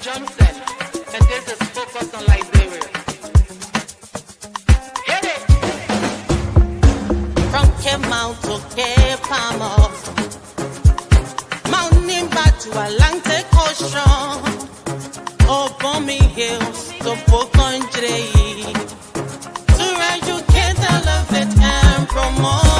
Johnson, and this is Focus on Liberia. Hit it! From Cape Mount to Cape Palmas, Mount Nimba to Atlantic Ocean, Obomi Hills to Boakai, to educate, elevate, and promote.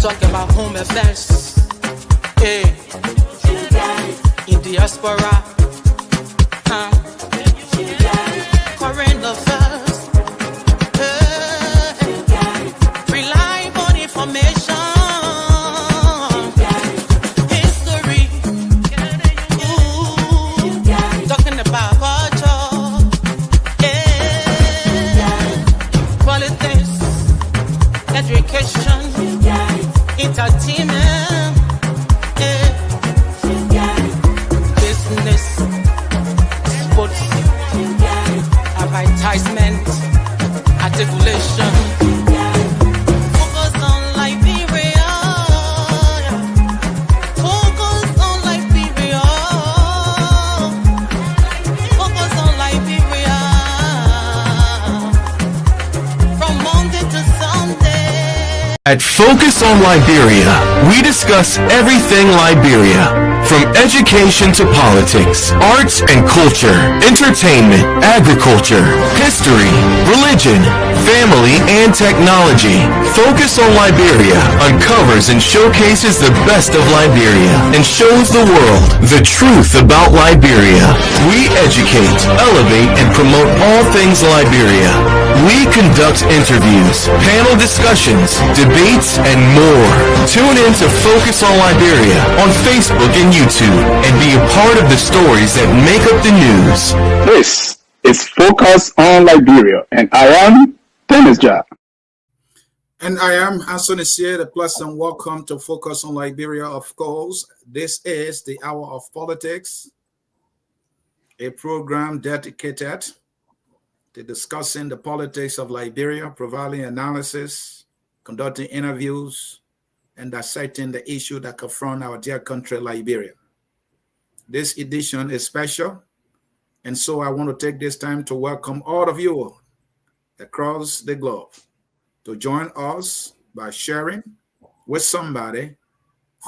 Talk about home affairs, in diaspora, current affairs, reliable information, history, talking about culture, politics, education, entertainment, business, sports, advertisement, articulation. Focus on Liberia. Focus on Liberia. Focus on Liberia. From Monday to Sunday. At Focus on Liberia, we discuss everything Liberia, from education to politics, arts and culture, entertainment, agriculture, history, religion, family, and technology. Focus on Liberia uncovers and showcases the best of Liberia and shows the world the truth about Liberia. We educate, elevate, and promote all things Liberia. We conduct interviews, panel discussions, debates, and more. Tune in to Focus on Liberia on Facebook and YouTube and be a part of the stories that make up the news. This is Focus on Liberia, and I am Dennis Ja. And I am Anthony Sier, the pleasant welcome to Focus on Liberia, of course. This is the Hour of Politics, a program dedicated to discussing the politics of Liberia, providing analysis, conducting interviews, and dissecting the issue that confront our dear country, Liberia. This edition is special, and so I want to take this time to welcome all of you across the globe to join us by sharing with somebody,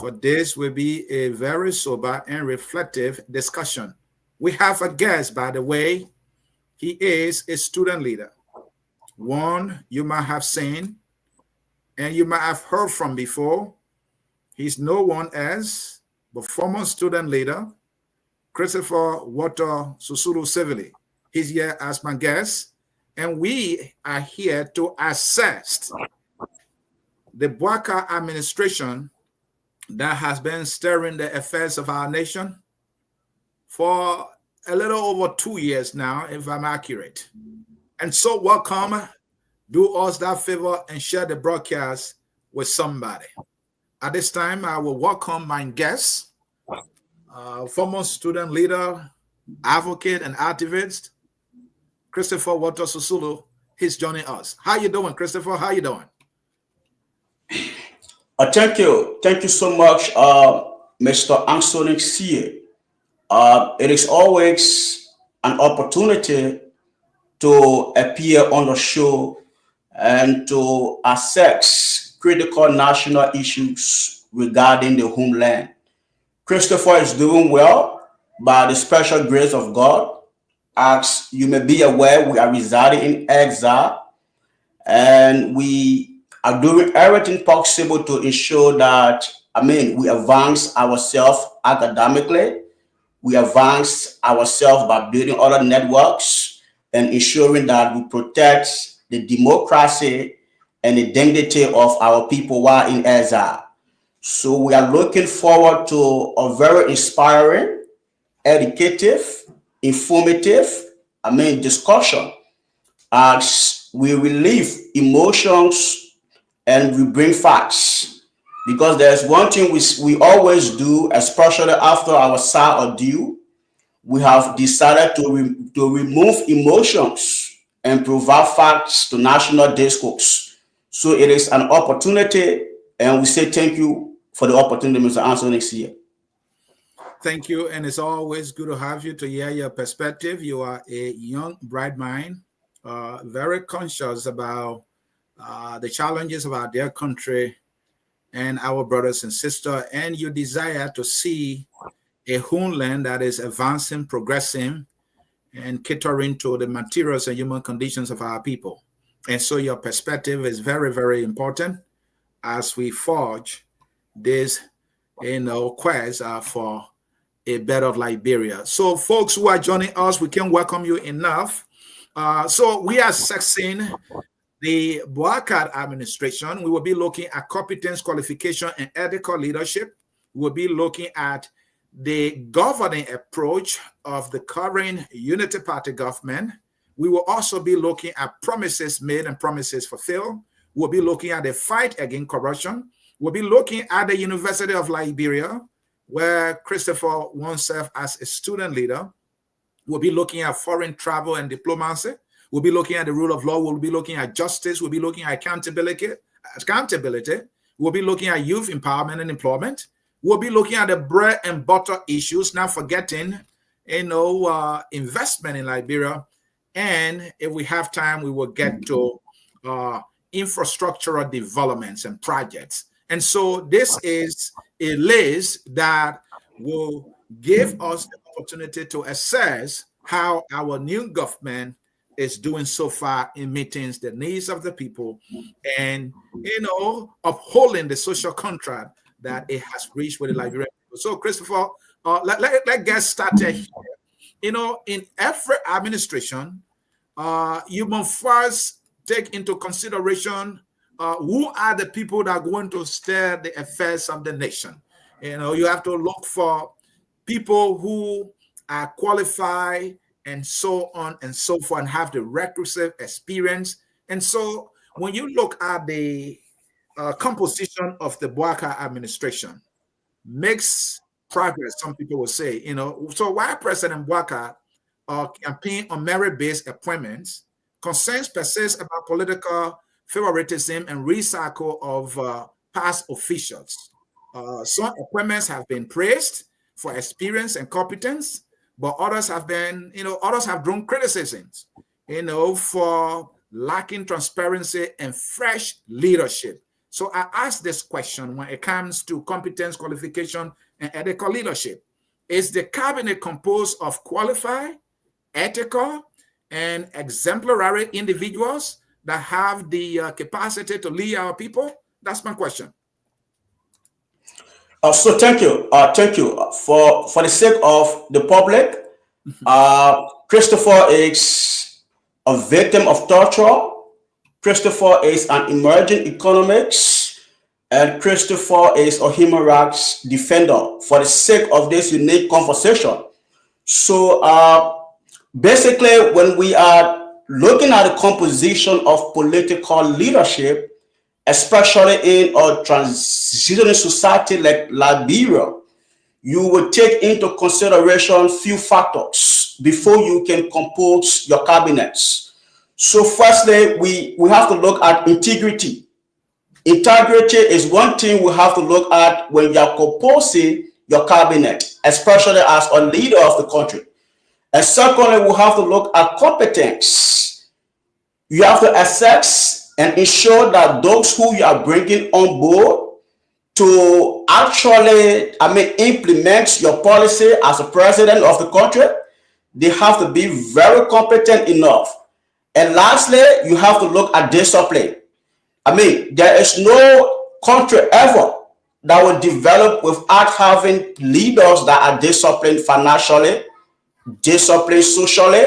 for this will be a very sober and reflective discussion. We have a guest, by the way. He is a student leader, one you might have seen and you might have heard from before. He's no one as the former student leader, Christoper Sivili. He's here as my guest, and we are here to assess the Boakai administration that has been stirring the affairs of our nation for a little over 2 years now, if I'm accurate. And so welcome. Do us that favor and share the broadcast with somebody. At this time, I will welcome my guest, former student leader, advocate, and activist, Christoper Sivili. He's joining us. How you doing, Christoper? How you doing? Thank you. Thank you so much, Mr. Anthony Sier. It is always an opportunity to appear on the show and to assess critical national issues regarding the homeland. Christoper is doing well by the special grace of God. As you may be aware, we are residing in exile, and we are doing everything possible to ensure that, we advance ourselves academically. We advance ourselves by building other networks and ensuring that we protect the democracy and the dignity of our people while in exile. So we are looking forward to a very inspiring, educative, informative, discussion as we relieve emotions and we bring facts. Because there's one thing we always do, especially after our SAR ordeal, we have decided to remove emotions and provide facts to national discourse. So it is an opportunity, and we say thank you for the opportunity, Mr. Anthony Sia. Thank you, and it's always good to have you to hear your perspective. You are a young, bright mind, very conscious about the challenges of our dear country and our brothers and sisters, and you desire to see a homeland that is advancing, progressing, and catering to the materials and human conditions of our people. And so your perspective is very, very important as we forge this, quest for a better Liberia. So folks who are joining us, we can't welcome you enough. So we are assessing the Boakai administration. We will be looking at competence, qualification, and ethical leadership. We'll be looking at the governing approach of the current Unity Party government. We will also be looking at promises made and promises fulfilled. We'll be looking at the fight against corruption. We'll be looking at the University of Liberia, where Christoper once served as a student leader. We'll be looking at foreign travel and diplomacy. We'll be looking at the rule of law. We'll be looking at justice. We'll be looking at accountability. We'll be looking at youth empowerment and employment. We'll be looking at the bread and butter issues, not forgetting, investment in Liberia. And if we have time, we will get to infrastructural developments and projects. And so this is a list that will give us the opportunity to assess how our new government is doing so far in meeting the needs of the people and, upholding the social contract that it has reached with the Liberian people. So, Christoper, let's get started here. In every administration, you must first take into consideration who are the people that are going to steer the affairs of the nation. You have to look for people who are qualified and so on and so forth and have the requisite experience. And so when you look at the composition of the Boakai administration, makes progress, some people will say, so while President Boakai campaign on merit-based appointments, concerns persist about political favoritism and recycle of past officials. Some appointments have been praised for experience and competence, but others have been, others have drawn criticisms, for lacking transparency and fresh leadership. So I ask this question when it comes to competence, qualification, and ethical leadership. Is the cabinet composed of qualified, ethical, and exemplary individuals that have the capacity to lead our people? That's my question. So thank you. For the sake of the public, Christoper is a victim of torture. Christoper is an emerging economist, and Christoper is a human rights defender. For the sake of this unique conversation, so basically, when we are looking at the composition of political leadership, especially in a transitioning society like Liberia, you will take into consideration few factors before you can compose your cabinets. So firstly, we have to look at integrity. Integrity is one thing we have to look at when you are composing your cabinet, especially as a leader of the country. And secondly, we have to look at competence. You have to assess and ensure that those who you are bringing on board to actually, implement your policy as a president of the country, they have to be very competent enough. And lastly, you have to look at discipline. There is no country ever that will develop without having leaders that are disciplined financially, disciplined socially,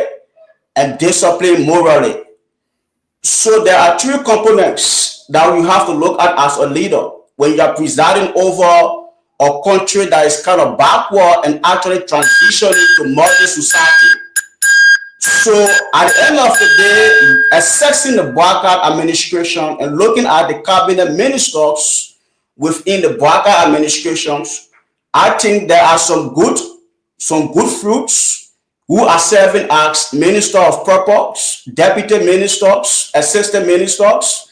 and disciplined morally. So there are three components that you have to look at as a leader. when you are presiding over a country that is kind of backward and actually transitioning to modern society. So at the end of the day, assessing the Boakai administration and looking at the cabinet ministers within the Boakai administrations, I think there are some good fruits who are serving as Minister of Purpose, Deputy Ministers, Assistant Ministers,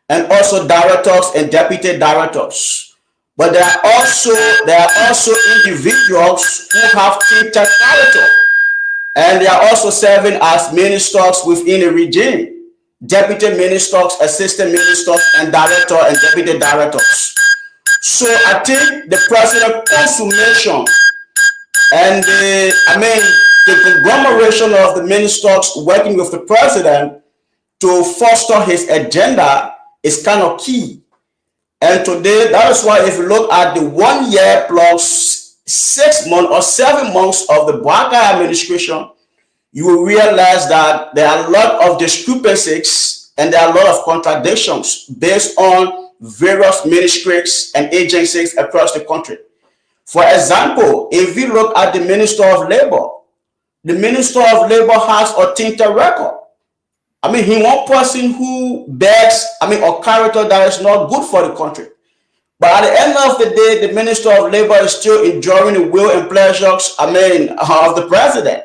and also Directors and Deputy Directors. But there are also individuals who have tinted character, and they are also serving as ministers within a regime, Deputy Ministers, Assistant Ministers, and Director and Deputy Directors. So I think the president consummation and the conglomeration of the ministers working with the president to foster his agenda is kind of key. And today, that is why if you look at the 1 year plus 6 months or 7 months of the Boakai administration, you will realize that there are a lot of discrepancies and there are a lot of contradictions based on various ministries and agencies across the country. For example, if we look at the Minister of Labor, the Minister of Labor has a tainted record. He one person who begs, a character that is not good for the country. But at the end of the day, the Minister of Labor is still enjoying the will and pleasures, of the president.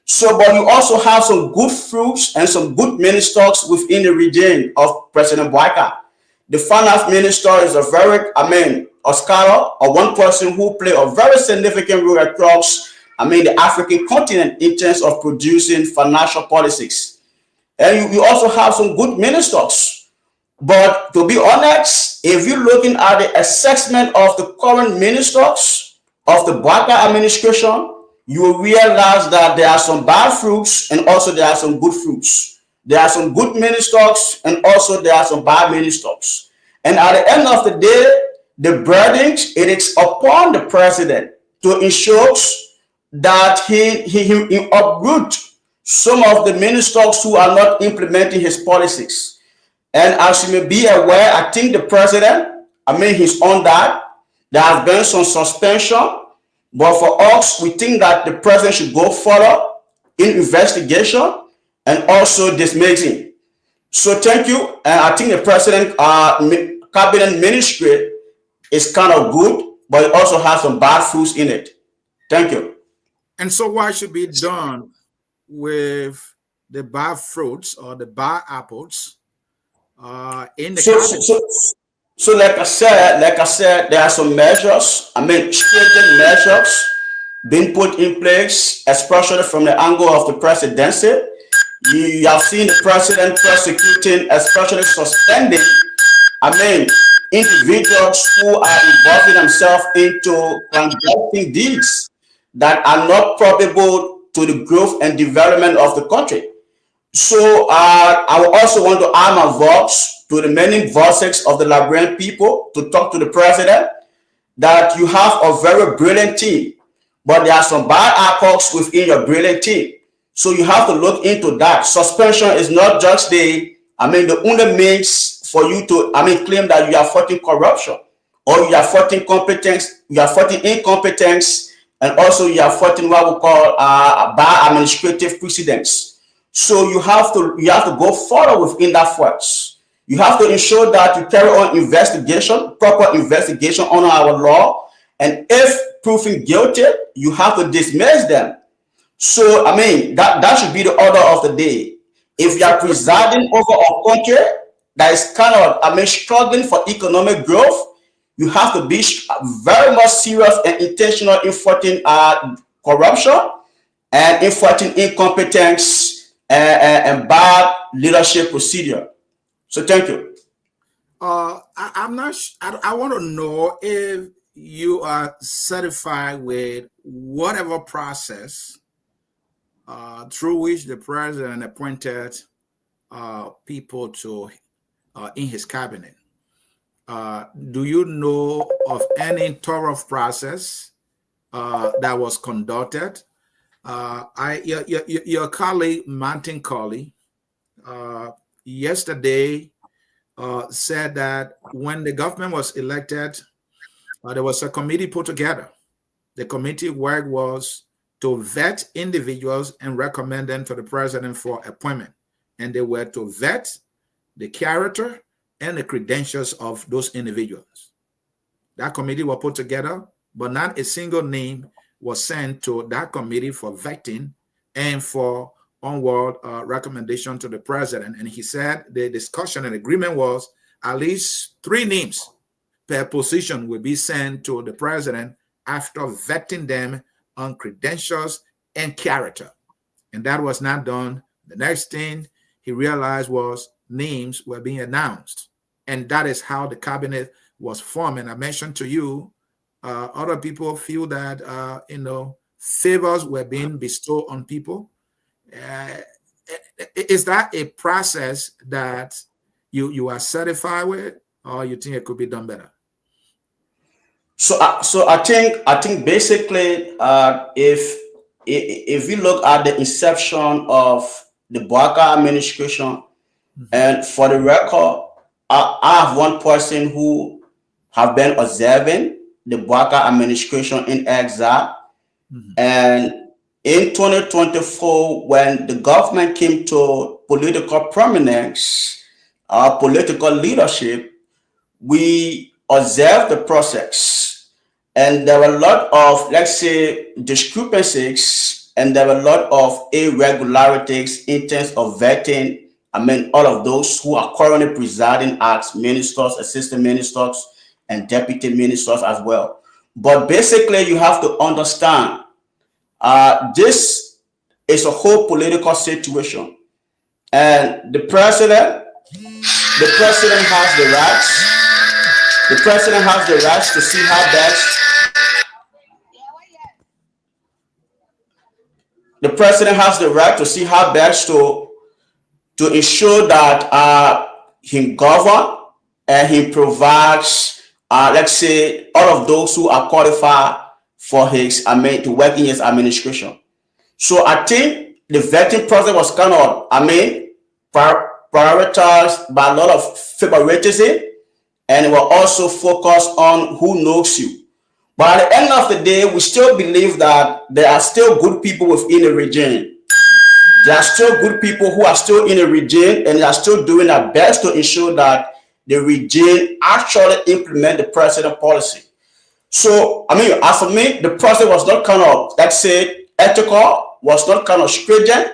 So, but you also have some good fruits and some good ministers within the regime of President Boakai. The finance minister is a very, a scholar or one person who played a very significant role across, the African continent in terms of producing financial policies. And you also have some good ministers. But to be honest, if you're looking at the assessment of the current ministers of the Boakai administration, you will realize that there are some bad fruits and also there are some good fruits. There are some good ministers and also there are some bad ministers. And at the end of the day, the burden, it is upon the president to ensure that he uproot some of the ministers who are not implementing his policies. And as you may be aware, I think the president, he's on that. There has been some suspension. But for us, we think that the president should go further in investigation and also dismissing. So thank you. And I think the president cabinet ministry is kind of good, but it also has some bad fruits in it. Thank you. And so what should be done with the bad fruits or the bad apples in the cabinet? So like I said, there are some measures, stringent measures being put in place, especially from the angle of the presidency. You have seen the president prosecuting, especially suspending, individuals who are involving themselves into conducting deeds that are not probable to the growth and development of the country. So I would also want to add my voice to the many voices of the Liberian people to talk to the president that you have a very brilliant team, but there are some bad apples within your brilliant team. So you have to look into that. Suspension is not just the only means for you to, claim that you are fighting corruption or you are fighting competence, you are fighting incompetence, and also you are fighting what we call bad administrative precedents. So you have to go further within that fight. You have to ensure that you carry on investigation, proper investigation on our law, and if proven guilty, you have to dismiss them. So that should be the order of the day. If you are presiding over a country that is kind of struggling for economic growth, you have to be very much serious and intentional in fighting corruption and in fighting incompetence and bad leadership procedure. So thank you. I'm not. I want to know if you are certified with whatever process through which the president appointed people to in his cabinet. Do you know of any thorough process that was conducted? Your colleague Martin Colley yesterday said that when the government was elected, there was a committee put together. The committee work was to vet individuals and recommend them to the president for appointment. And they were to vet the character and the credentials of those individuals. That committee was put together, but not a single name was sent to that committee for vetting and for onward recommendation to the president. And he said the discussion and agreement was at least 3 names per position will be sent to the president after vetting them on credentials and character. And that was not done. The next thing he realized was names were being announced. And that is how the cabinet was formed. And I mentioned to you, other people feel that, favors were being bestowed on people. Is that a process that you are satisfied with, or you think it could be done better? So I think basically, if we look at the inception of the Boakai administration, and for the record, I have one person who have been observing the Boakai administration in exile, and in 2024, when the government came to political prominence, political leadership, we observed the process. And there were a lot of, let's say, discrepancies, and there were a lot of irregularities in terms of vetting. I mean, all of those who are currently presiding as ministers, assistant ministers, and deputy ministers as well. But basically, you have to understand, this is a whole political situation, and the president has the rights. The president has the rights to see how best. The president has the right to see how best to ensure that he governs and he provides, let's say, all of those who are qualified for to work in his administration. So I think the vetting process was kind of, prioritized by a lot of favoritism, and we're also focused on who knows you. But at the end of the day, we still believe that there are still good people within the regime. There are still good people who are still in the regime, and they are still doing their best to ensure that the regime actually implement the president policy. So, as for me, the process was not kind of, let's say, ethical, was not kind of stringent,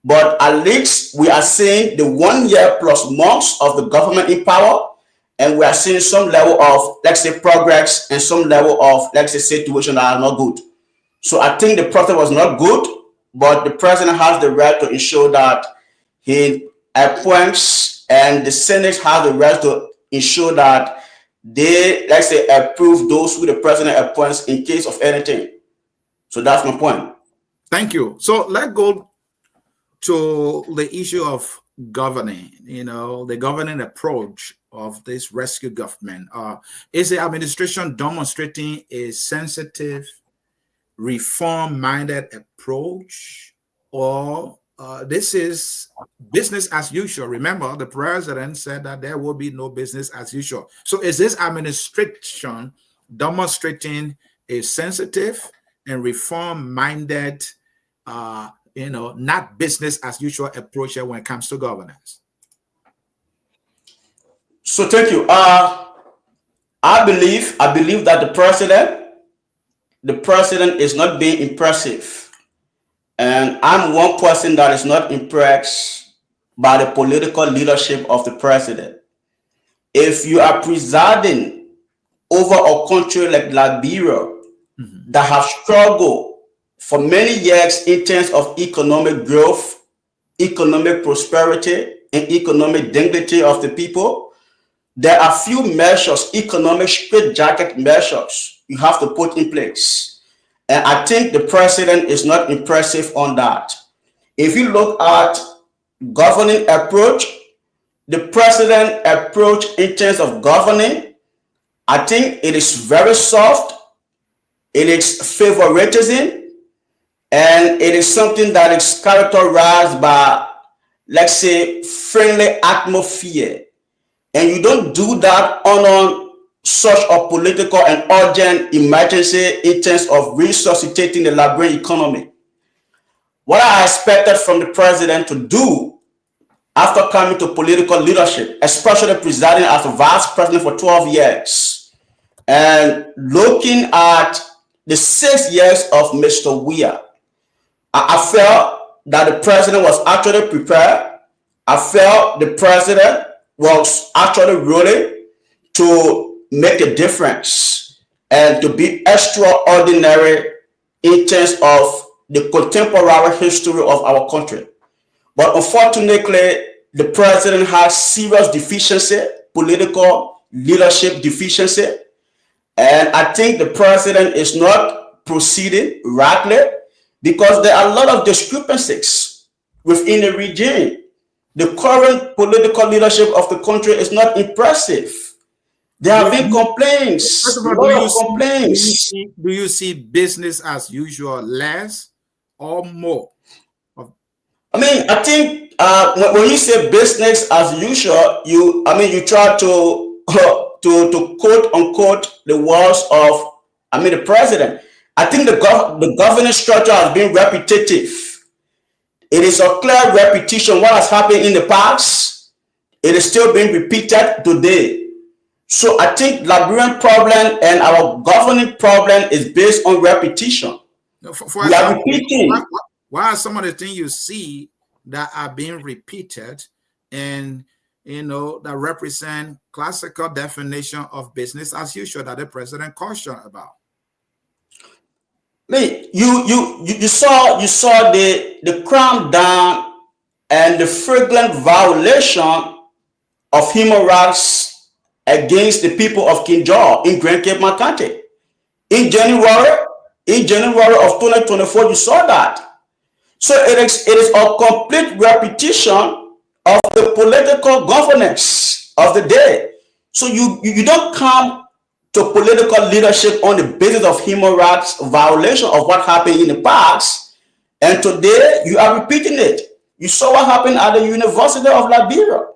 but at least we are seeing the 1 year plus months of the government in power, and we are seeing some level of, let's say, progress and some level of, let's say, situation that are not good. So I think the process was not good, but the president has the right to ensure that he appoints, and the Senate has the right to ensure that they, let's say, approve those who the president appoints in case of anything. So that's my point. Thank you. So let's go to the issue of governing, the governing approach of this rescue government. Is the administration demonstrating a sensitive, reform-minded approach, or this is business as usual? Remember, the president said that there will be no business as usual. So is this administration demonstrating a sensitive and reform-minded, not business as usual approach when it comes to governance? So thank you. I believe that the president is not being impressive, and I'm one person that is not impressed by the political leadership of the president. If you are presiding over a country like Liberia, that have struggled for many years in terms of economic growth, economic prosperity, and economic dignity of the people, there are few measures, economic straitjacket measures you have to put in place. And I think the president is not impressive on that. If you look at governing approach, the president approach in terms of governing, I think it is very soft, it is favoritism, and it is something that is characterized by, let's say, friendly atmosphere. and you don't do that on such a political and urgent emergency in terms of resuscitating the Liberian economy. What I expected from the president to do after coming to political leadership, especially presiding as a vice president for 12 years, and looking at the 6 years of Mr. Weah, I felt that the president was actually prepared. I felt the president was actually willing to make a difference and to be extraordinary in terms of the contemporary history of our country. But unfortunately, the president has serious deficiency, political leadership deficiency. And I think the president is not proceeding rightly because there are a lot of discrepancies within the regime. The current political leadership of the country is not impressive. There have been complaints. First of all, do you see business as usual less or more? I mean, I think when you say business as usual, you try to quote unquote the words of the president. I think the governance structure has been repetitive. It is a clear repetition. What has happened in the past, it is still being repeated today. So I think Liberian problem and our governing problem is based on repetition. We are repeating. Why are some of the things you see that are being repeated and that represent classical definition of business as usual that the president cautioned about? You saw the cram down and the flagrant violation of human rights against the people of King George in Grand Cape County. In January of 2024, you saw that. So it is a complete repetition of the political governance of the day. So you don't come to political leadership on the basis of human rights violation of what happened in the past, and today you are repeating it. You saw what happened at the University of Liberia.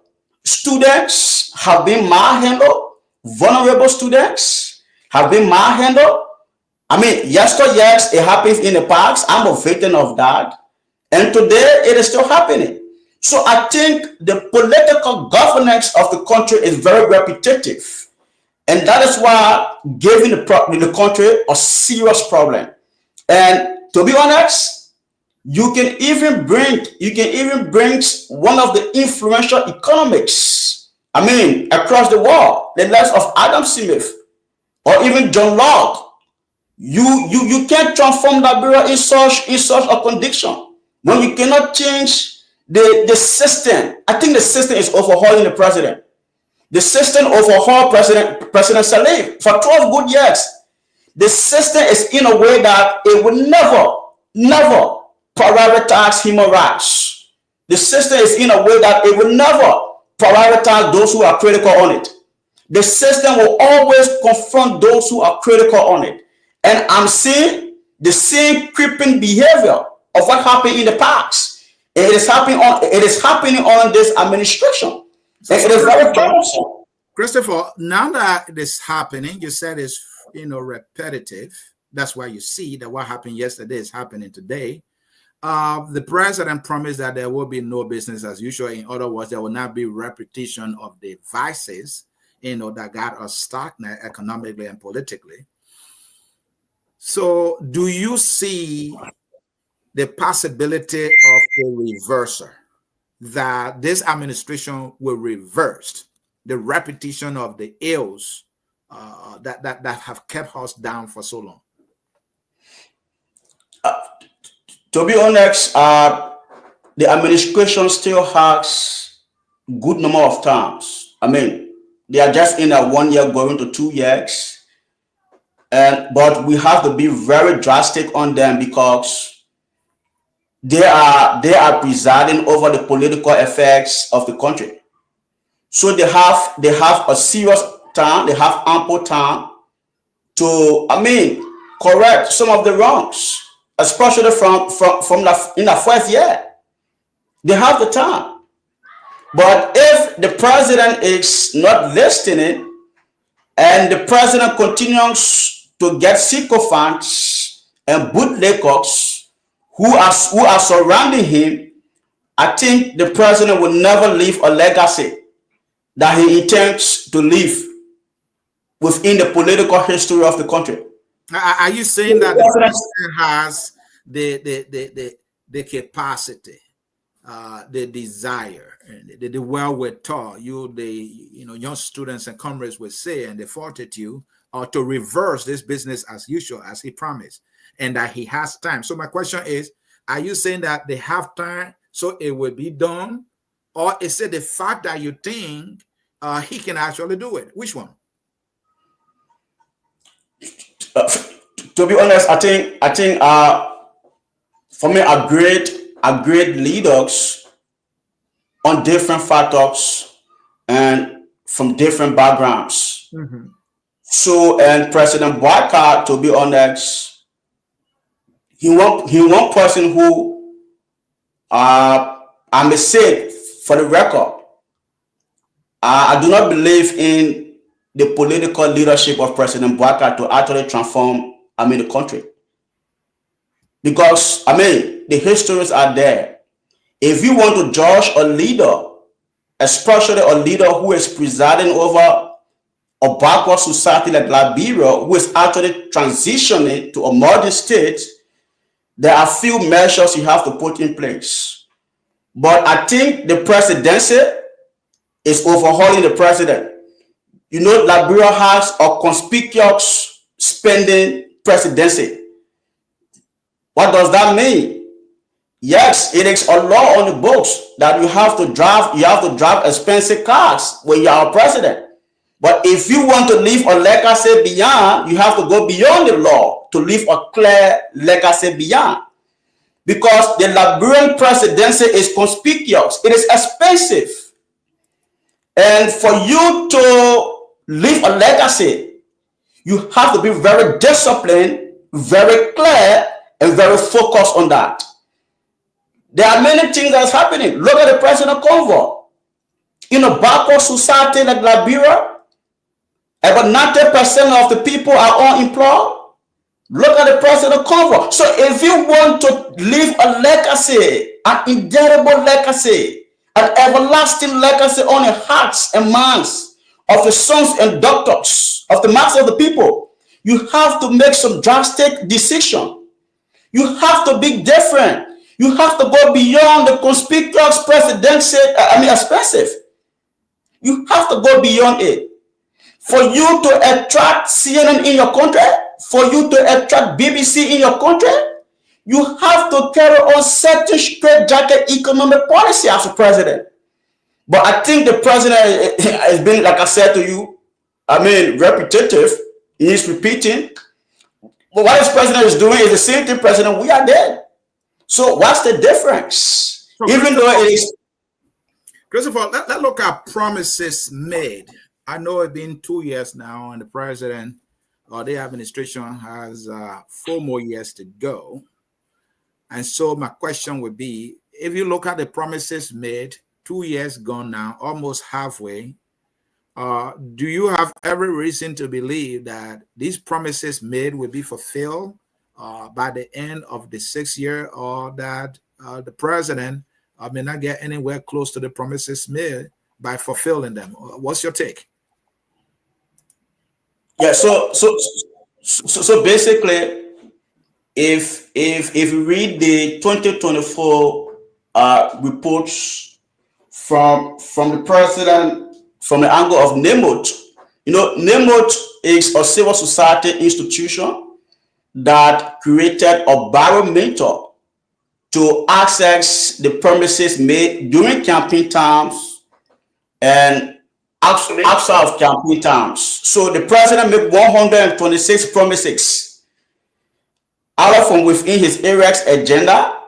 Students have been malhandled. Vulnerable students have been malhandled. Yes, it happens in the past. I'm a victim of that. And today it is still happening. So I think the political governance of the country is very repetitive. And that is why giving the country a serious problem. And to be honest, you can even bring one of the influential economics, across the world, the likes of Adam Smith or even John Locke. You can't transform Liberia in such a condition when you cannot change the system. I think the system is overhauling the president. The system overhauled President Saleh for 12 good years. The system is in a way that it will never prioritize human rights. The system is in a way that it will never prioritize those who are critical on it. The system will always confront those who are critical on it. And I'm seeing the same creeping behavior of what happened in the past. It is happening on this administration. It is very powerful. Christopher, now that it is happening, you said it's repetitive. That's why you see that what happened yesterday is happening today. The president promised that there will be no business as usual. In other words, there will not be repetition of the vices, that got us stuck economically and politically. So do you see the possibility of a reversal, that this administration will reverse the repetition of the ills that have kept us down for so long? To be honest, the administration still has good number of terms. They are just in a 1 year going to 2 years. But we have to be very drastic on them because they are presiding over the political effects of the country. So they have a serious time, they have ample time to correct some of the wrongs, especially from in the first year. They have the time. But if the president is not listening and the president continues to get sycophants and bootleggers who are surrounding him, I think the president will never leave a legacy that he intends to leave within the political history of the country. Are you saying that the president has the capacity, the desire, and the wherewithal, young students and comrades would say, and the fortitude, to reverse this business as usual, as he promised, and that he has time? So my question is, are you saying that they have time so it will be done, or is it the fact that you think he can actually do it? Which one? To be honest, I think for me, a great leaders on different factors and from different backgrounds. Mm-hmm. So, and President Boakai, to be honest, he one person who I may say for the record, I do not believe in the political leadership of President Boakai to actually transform, the country. Because, the histories are there. If you want to judge a leader, especially a leader who is presiding over a backward society like Liberia, who is actually transitioning to a modern state, there are few measures you have to put in place. But I think the presidency is overhauling the president. Liberia has a conspicuous spending presidency. What does that mean? Yes, it is a law on the books that you have to drive expensive cars when you are a president. But if you want to leave a legacy beyond, you have to go beyond the law to leave a clear legacy beyond. Because the Liberian presidency is conspicuous. It is expensive. And for you to leave a legacy, you have to be very disciplined, very clear, and very focused on that. There are many things that's happening. Look at the president convo. In a backward society like Liberia, about 90% of the people are unemployed. Look at the president convo. So if you want to leave a legacy, an indelible legacy, an everlasting legacy on the hearts and minds of the sons and daughters of the mass of the people, you have to make some drastic decision. You have to be different. You have to go beyond the conspicuous presidency, expensive. You have to go beyond it. For you to attract CNN in your country, for you to attract BBC in your country, you have to carry on certain straitjacket economic policy as a president. But I think the president has been, like I said to you, repetitive. He is repeating. But what this president is doing is the same thing president we are dead. So what's the difference? So even though it is... Christopher, let's look at promises made. I know it's been 2 years now, and the president or the administration has 4 more years to go. And so my question would be, if you look at the promises made, 2 years gone now, almost halfway, do you have every reason to believe that these promises made will be fulfilled by the end of the 6th year, or that the president may not get anywhere close to the promises made by fulfilling them? What's your take? Yeah, so basically, if you read the 2024 reports from the president from the angle of NEMOT, NEMOT is a civil society institution that created a barometer to access the promises made during campaign times and outside of campaign times. So the president made 126 promises, either from within his AREX agenda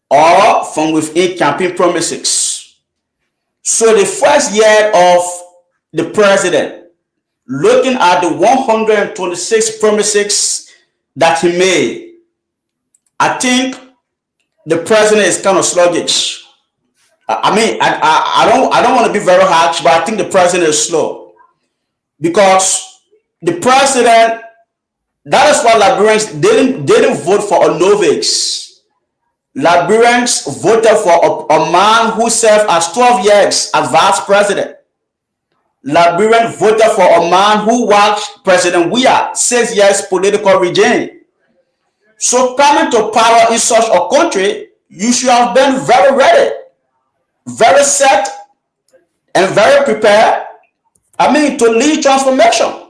or from within campaign promises. So the first year of the president, looking at the 126 promises that he made, I think the president is kind of sluggish. I don't want to be very harsh, but I think the president is slow because the president. That is why Liberians didn't vote for a novice. Liberians voted for a man who served as 12 years as vice president. Liberians voted for a man who watched President Weah 6 years political regime. So coming to power in such a country, you should have been very ready, very set, and very prepared. To lead transformation.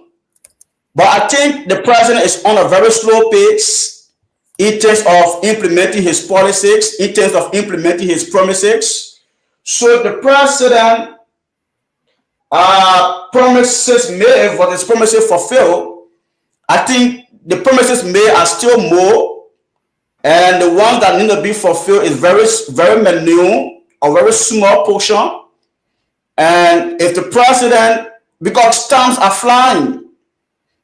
But I think the president is on a very slow pace in terms of implementing his policies, in terms of implementing his promises. So the president promises made, but his promises fulfilled. I think the promises made are still more, and the ones that need to be fulfilled is very, very minute, a very small portion. And if the president, because times are flying,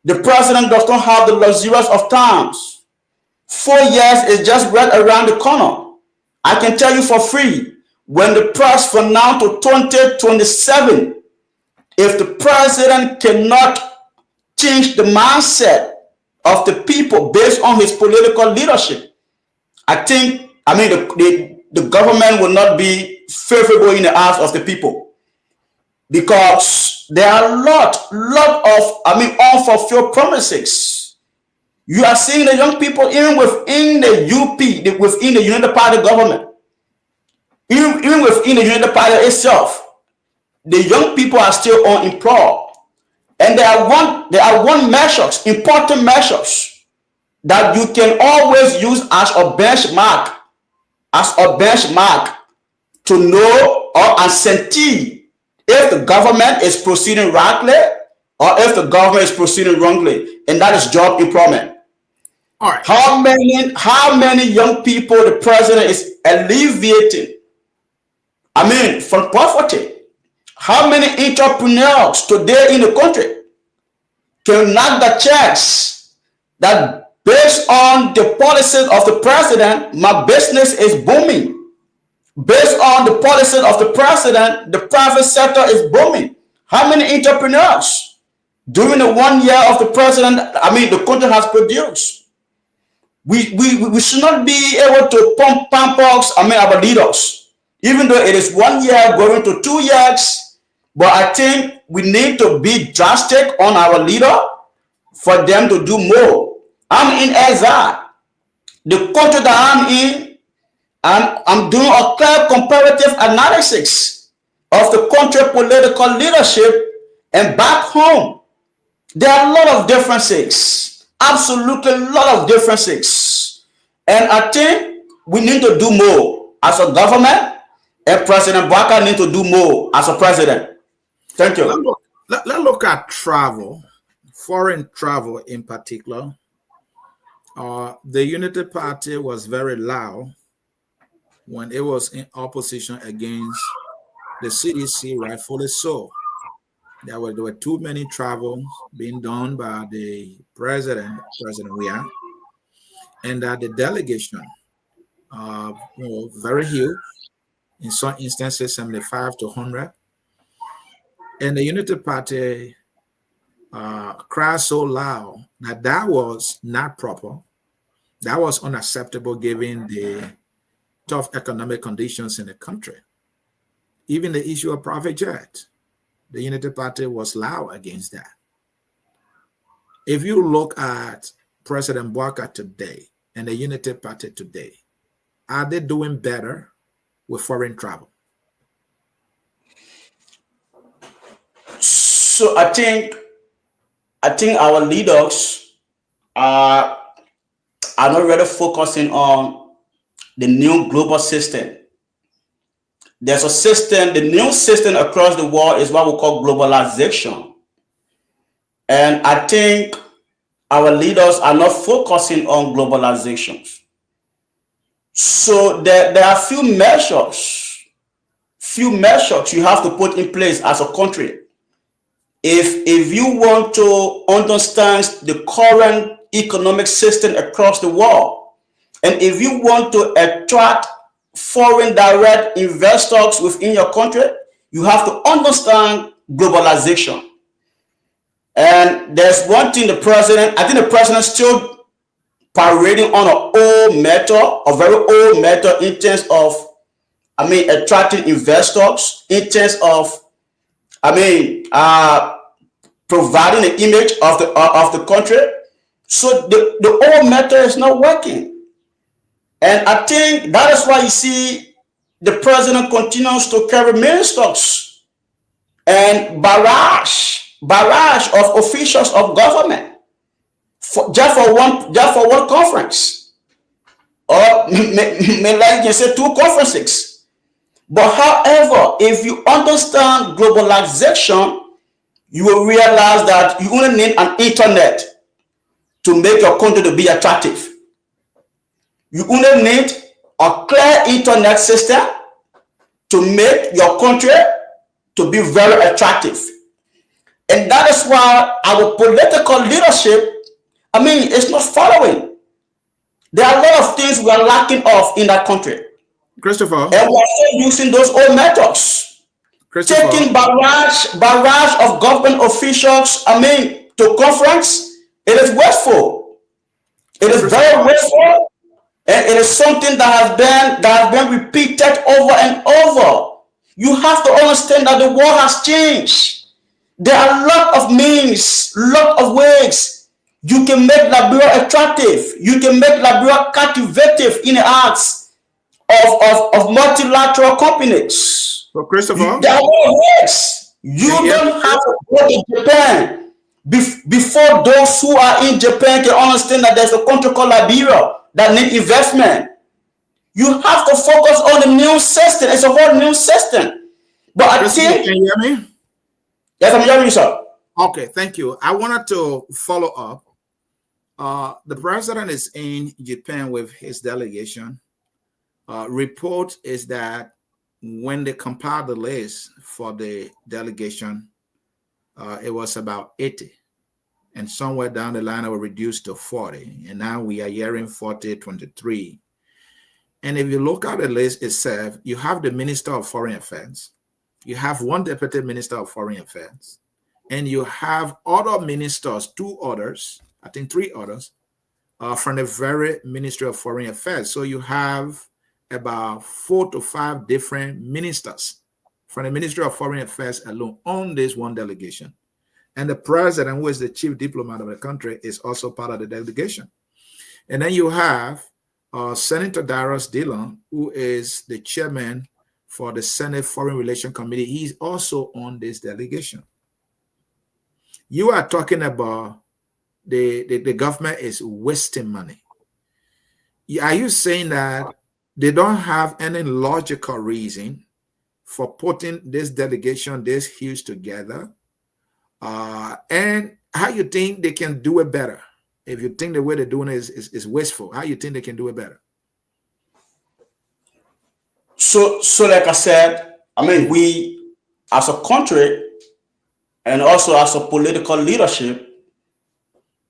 the president does not have the luxurious of times. 4 years is just right around the corner. I can tell you for free, when the price from now to 2027, if the president cannot change the mindset of the people based on his political leadership, I think, the government will not be favorable in the eyes of the people, because there are a lot of unfulfilled promises. You are seeing the young people even within the UP, within the United Party government, even within the United Party itself, the young people are still unemployed. And there are one measures, important measures that you can always use as a benchmark, to know or ascertain if the government is proceeding rightly or if the government is proceeding wrongly, and that is job employment. All right. How many young people the president is alleviating? From poverty. How many entrepreneurs today in the country can knock the checks that based on the policies of the president, my business is booming? Based on the policies of the president, the private sector is booming. How many entrepreneurs during the 1 year of the president, the country has produced? We should not be able to pump our leaders, even though it is 1 year going to 2 years. But I think we need to be drastic on our leader for them to do more. I'm in exile. The country that I'm in, and I'm doing a clear comparative analysis of the country political leadership, and back home, there are a lot of differences, absolutely a lot of differences. And I think we need to do more as a government, and President Boakai needs to do more as a president. Thank you. Let's look at travel, foreign travel in particular. The Unity Party was very loud when it was in opposition against the CDC, rightfully so. There were too many travels being done by the President Weah, and that the delegation, very huge, in some instances 75 to 100. And the Unity Party cried so loud that was not proper. That was unacceptable given the tough economic conditions in the country. Even the issue of private jet, the Unity Party was loud against that. If you look at President Boakai today and the Unity Party today, are they doing better with foreign travel? So I think our leaders are not really focusing on the new global system. There's a system, the new system across the world is what we call globalization. And I think our leaders are not focusing on globalization. So there are few measures you have to put in place as a country. If you want to understand the current economic system across the world, and if you want to attract foreign direct investors within your country, you have to understand globalization. And there's one thing I think the president still parading on an old method, a very old method in terms of, attracting investors, in terms of, providing the image of the country. So the old method is not working. And I think that is why you see the president continues to carry ministers and barrage of officials of government just for one conference, or like you can say 2 conferences. But however, if you understand globalization, you will realize that you only need an internet to make your country to be attractive. You only need a clear internet system to make your country to be very attractive. And that is why our political leadership, it's not following. There are a lot of things we are lacking of in that country. Christopher. And we are still using those old methods. Taking barrage of government officials, to conference, it is wasteful. It is very wasteful, and it is something that has been repeated over and over. You have to understand that the world has changed. There are a lot of means, lot of ways you can make Liberia attractive. You can make Liberia captivative in the hearts of multilateral companies. So, Christopher, there are ways. You don't have to go to Japan before those who are in Japan can understand that there's a country called Liberia that need investment. You have to focus on the new system. It's a whole new system. But I think, can you hear me? Yes, I'm hearing you, sir. Okay, thank you. I wanted to follow up. The president is in Japan with his delegation. Report is that when they compiled the list for the delegation, it was about 80. And somewhere down the line, it was reduced to 40. And now we are hearing 40, 23. And if you look at the list itself, you have the Minister of Foreign Affairs. You have one Deputy Minister of Foreign Affairs. And you have other ministers, 2 others, I think 3 others, from the very Ministry of Foreign Affairs. So you have about 4 to 5 different ministers from the Ministry of Foreign Affairs alone on this one delegation. And the president, who is the chief diplomat of the country, is also part of the delegation. And then you have Senator Darius Dillon, who is the chairman for the Senate Foreign Relations Committee. He's also on this delegation. You are talking about the government is wasting money. Are you saying that they don't have any logical reason for putting this delegation, this huge together? And how you think they can do it better? If you think the way they're doing it is wasteful, how you think they can do it better? So like I said, we as a country and also as a political leadership,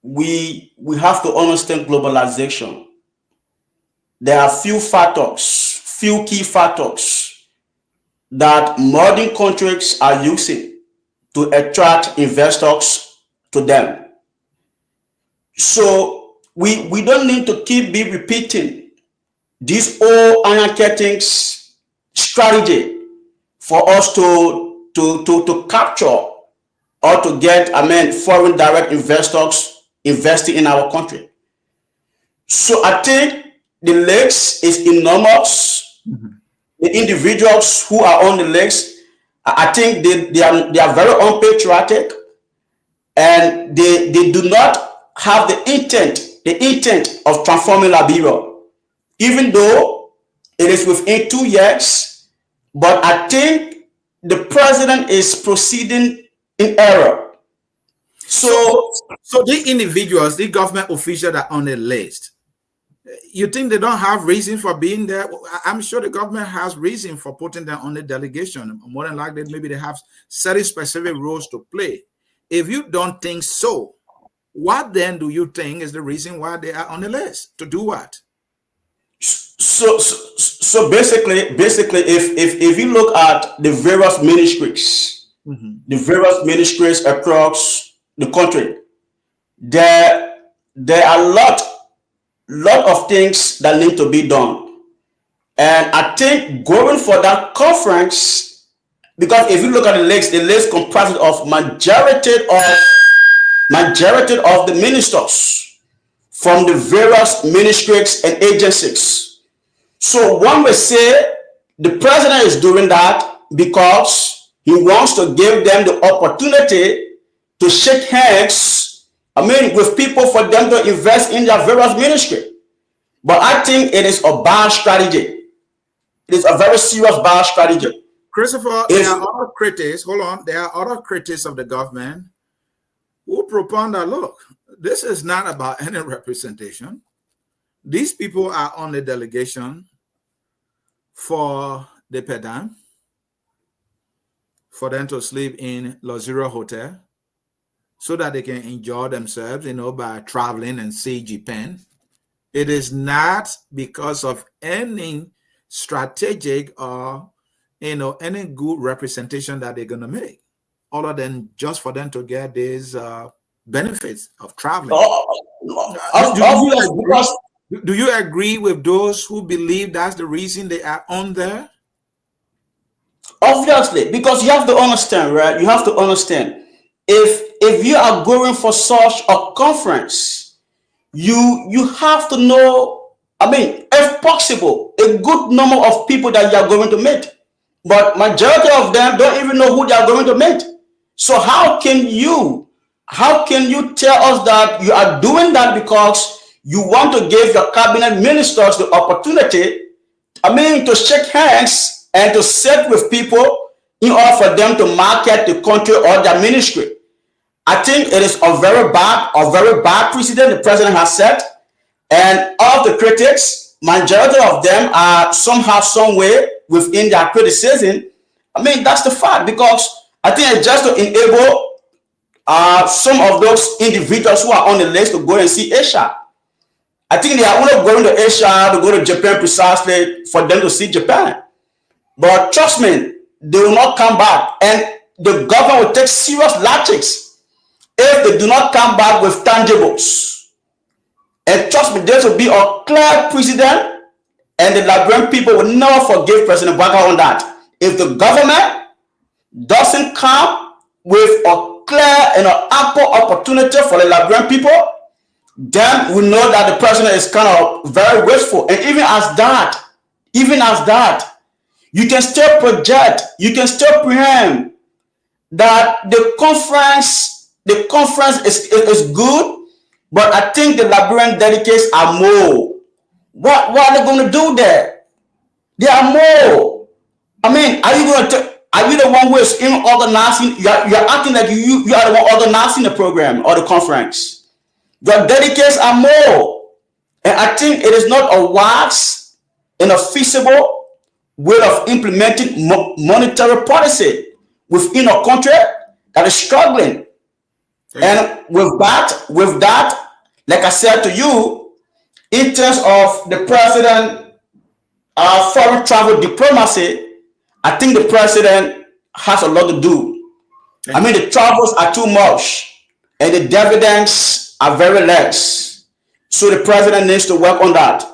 we have to understand globalization. There are few key factors that modern countries are using to attract investors to them. So we don't need to keep repeating this old iron curtains strategy for us to capture or to get foreign direct investors investing in our country. So I think the list is enormous. Mm-hmm. The individuals who are on the list, I think they are very unpatriotic, and they do not have the intent of transforming Liberia, even though it is within 2 years. But I think the president is proceeding in error. So the individuals, the government officials that are on the list, you think they don't have reason for being there? I'm sure the government has reason for putting them on the delegation. More than likely, maybe they have certain specific roles to play. If you don't think so, what then do you think is the reason why they are on the list? To do what? So basically, if you look at the various ministries, across the country, there are lot of things that need to be done. And I think going for that conference, because if you look at the list comprises of majority of the ministers from the various ministries and agencies. So one will say the president is doing that because he wants to give them the opportunity to shake hands, with people for them to invest in their various ministry. But I think it is a bad strategy. It is a very serious bad strategy. Christopher, there are other critics. Hold on. There are other critics of the government who propound that, look, this is not about any representation. These people are on the delegation for the pedam, for them to sleep in Luxury Hotel so that they can enjoy themselves, by traveling and see Japan. It is not because of any strategic or, any good representation that they're going to make, other than just for them to get these benefits of traveling. Do you agree with those who believe that's the reason they are on there? Obviously, because you have to understand, right? You have to understand, if you are going for such a conference, you have to know, if possible, a good number of people that you are going to meet. But majority of them don't even know who they are going to meet. So how can you tell us that you are doing that because you want to give your cabinet ministers the opportunity, to shake hands and to sit with people in order for them to market the country or their ministry? I think it is a very bad precedent the president has set. And all the critics, majority of them are somehow, some way within their criticism. That's the fact, because I think it's just to enable some of those individuals who are on the list to go and see Asia. I think they are only going to Asia, to go to Japan precisely for them to see Japan. But trust me, they will not come back. And the government will take serious lashes if they do not come back with tangibles. And trust me, there will be a clear precedent, and the Liberian people will never forgive President Boakai on that. If the government doesn't come with a clear and an ample opportunity for the Liberian people, then we know that the president is kind of very wasteful. And even as that, you can still project, you can still preempt that the conference is good, but I think the Liberian delegates are more. What are they going to do there? They are more. Are you the one who is in organizing? You're acting like you are the one organizing the program or the conference. Your delegates are more. And I think it is not a wise and a feasible way of implementing monetary policy within a country that is struggling. And with that, like I said to you, in terms of the president, foreign travel diplomacy, I think the president has a lot to do. The travels are too much, and the dividends are very less. So the president needs to work on that.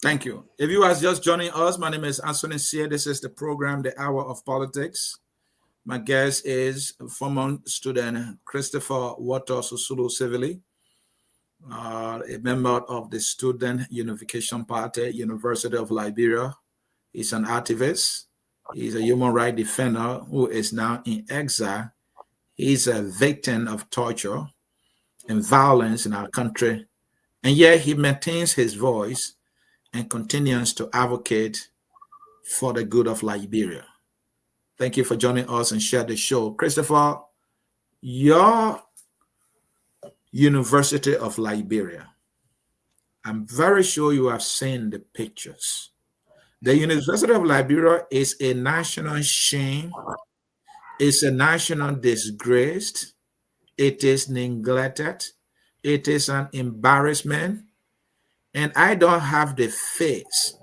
Thank you. If you are just joining us, my name is Anthony Sear. This is the program, The Hour of Politics. My guest is former student Christoper Sivili, a member of the Student Unification Party, University of Liberia. He's an activist. He's a human rights defender who is now in exile. He's a victim of torture and violence in our country, and yet he maintains his voice and continues to advocate for the good of Liberia. Thank you for joining us and share the show. Christoper, your University of Liberia, I'm very sure you have seen the pictures. The University of Liberia is a national shame. It's a national disgrace. It is neglected. It is an embarrassment. And I don't have the face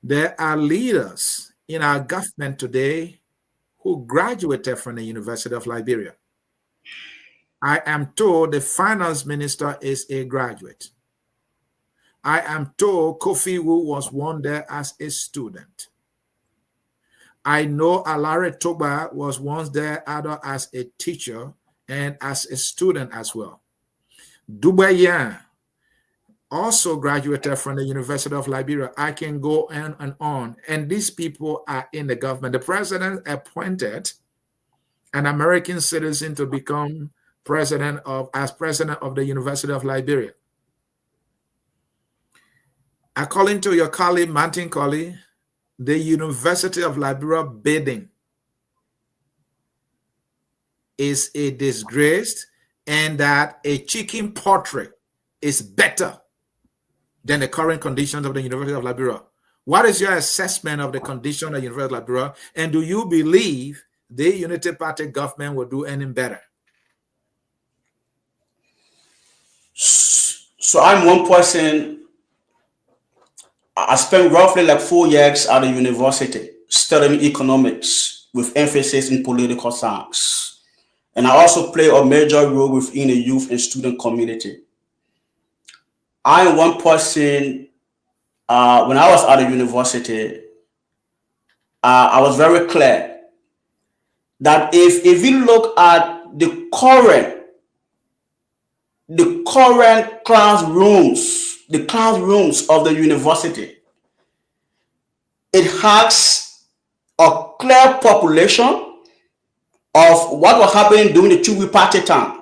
There are leaders in our government today who graduated from the University of Liberia. I am told the finance minister is a graduate. I am told Kofi Wu was one there as a student. I know Alare Toba was once there either as a teacher and as a student as well. Dubayan also graduated from the University of Liberia. I can go on and on. And these people are in the government. The president appointed an American citizen to become president of the University of Liberia. According to your colleague, Martin Colley, the University of Liberia bidding is a disgrace, and that a chicken portrait is better than the current conditions of the University of Liberia. What is your assessment of the condition of the University of Liberia, and do you believe the Unity Party government will do any better? So I'm one person. I spent roughly like 4 years at the university studying economics with emphasis in political science. And I also play a major role within the youth and student community. I am one person, when I was at the university, I was very clear that if you look at the current classrooms of the university, it has a clear population of what was happening during the two-week party time.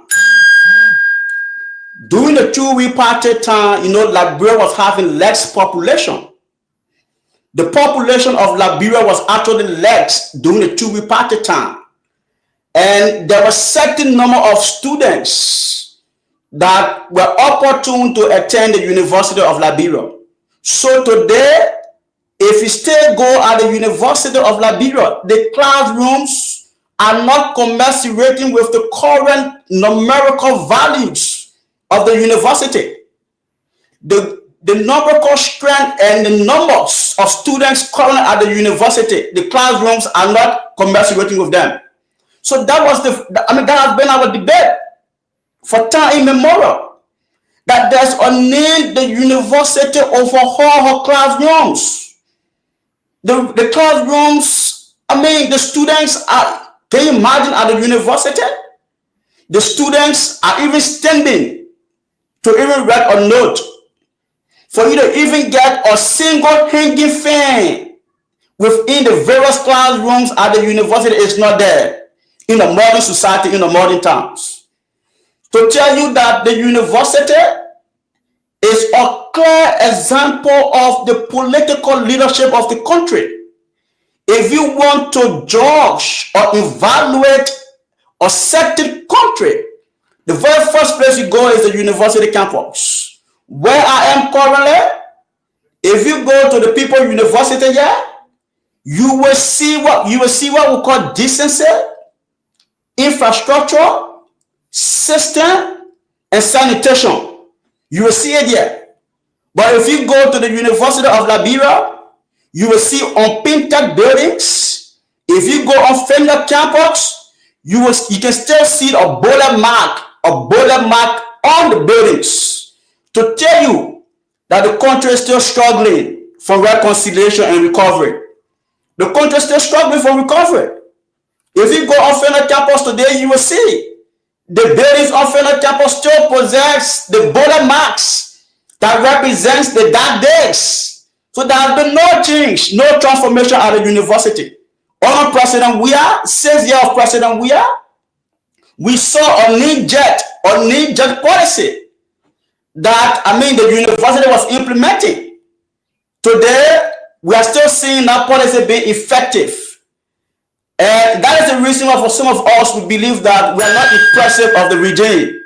During the two-week party time, Liberia was having less population. The population of Liberia was actually less during the two-week party time. And there was a certain number of students that were opportune to attend the University of Liberia. So today, if you still go at the University of Liberia, the classrooms are not commensurating with the current numerical values of the university. The numerical strength and the numbers of students currently at the university, the classrooms are not commensurating with them. So that has been our debate for time immemorial, that there's a need the university overhaul her classrooms. The classrooms, the students are, can you imagine at the university? The students are even standing to even write a note. For you to even get a single hanging fan within the various classrooms at the university is not there in the modern society, in the modern times. To tell you that the university is a clear example of the political leadership of the country. If you want to judge or evaluate a certain country, the very first place you go is the university campus. Where I am currently, if you go to the People University here, you will see what we call decency, infrastructure, system, and sanitation. You will see it here. But if you go to the University of Liberia, you will see unpainted buildings. If you go on Fender campus, you can still see a bullet mark on the buildings to tell you that the country is still struggling for reconciliation and recovery. The country is still struggling for recovery. If you go on Fender campus today, you will see the buildings on Fender campus still possess the bullet marks that represents the dark days. So there has been no change, no transformation at the university. Under President Weah, 6 years of President Weah, we saw a knee-jerk policy that the university was implementing. Today, we are still seeing that policy being effective. And that is the reason why for some of us, we believe that we are not impressive of the regime.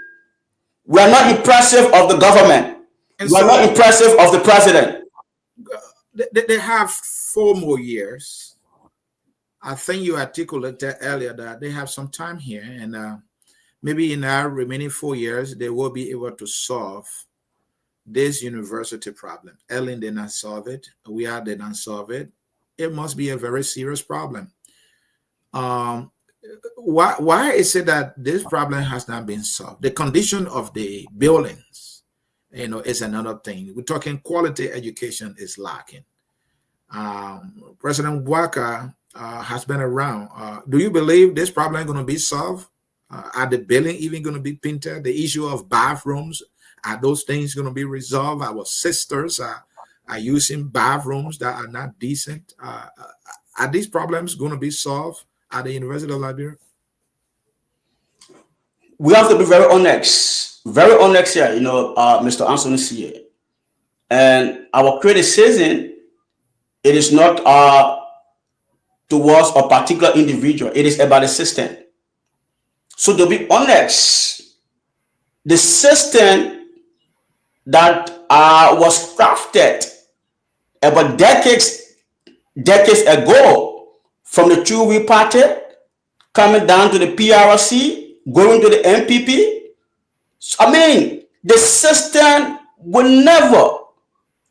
We are not impressive of the government. We are not impressive of the president. They have 4 more years. I think you articulated earlier that they have some time here, and maybe in our remaining 4 years, they will be able to solve this university problem. Ellen did not solve it. We did not solve it. It must be a very serious problem. Why is it that this problem has not been solved? The condition of the buildings, is another thing. We're talking quality education is lacking. President Boakai has been around. Do you believe this problem is going to be solved? Are the building even going to be painted? The issue of bathrooms, are those things going to be resolved? Our sisters are using bathrooms that are not decent. Are these problems going to be solved at the University of Liberia? We have to be very honest here, Mr. Anthony C. And our criticism, it is not towards a particular individual. It is about the system. So to be honest, the system that was crafted about decades ago, from the Chewy party, coming down to the PRC, going to the MPP. I mean, the system will never,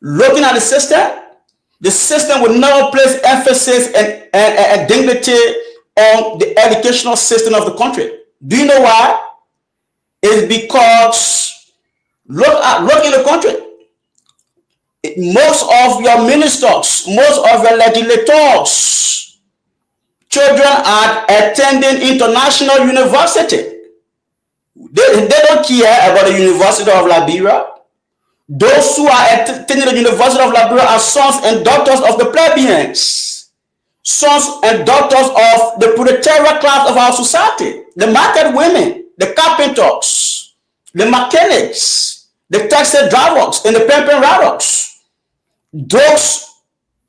looking at the system will never place emphasis and dignity on the educational system of the country. Do you know why? It's because look in the country. Most of your ministers, most of your legislators, children are attending international university. They don't care about the University of Liberia. Those who are attending the University of Liberia are sons and daughters of the plebeians, sons and daughters of the proletariat class of our society, the market women, the carpenters, the mechanics, the taxi drivers, and the pimping riders. Those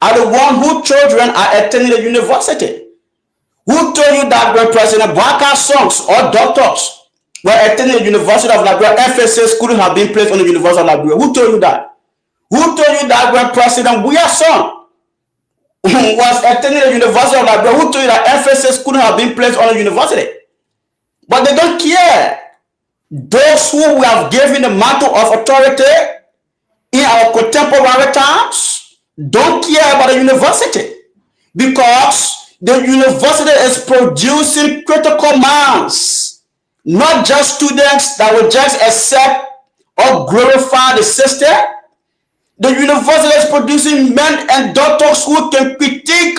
are the ones whose children are attending the university. Who told you that when President Boakai's sons or daughters were attending the University of Liberia, emphasis couldn't have been placed on the University of Liberia? Who told you that? Who told you that when President Weah's son was attending the University of Liberia, who told you that emphasis couldn't have been placed on the university? But they don't care. Those who we have given the mantle of authority in our contemporary times don't care about the university, because the university is producing critical minds, not just students that will just accept or glorify the system. The university is producing men and daughters who can critique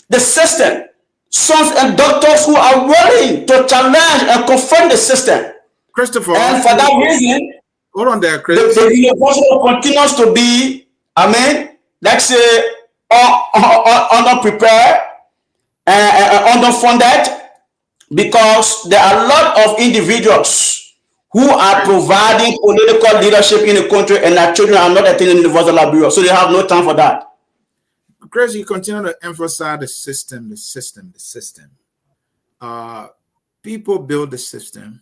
the system, sons and daughters who are willing to challenge and confront the system. Christopher, and for that reason, hold on there, Chris. The university continues to be, let's say, underprepared and underfunded, because there are a lot of individuals who are providing political leadership in the country, and their children are not attending the University of Liberia, so they have no time for that. Chris, you continue to emphasize the system. People build the system.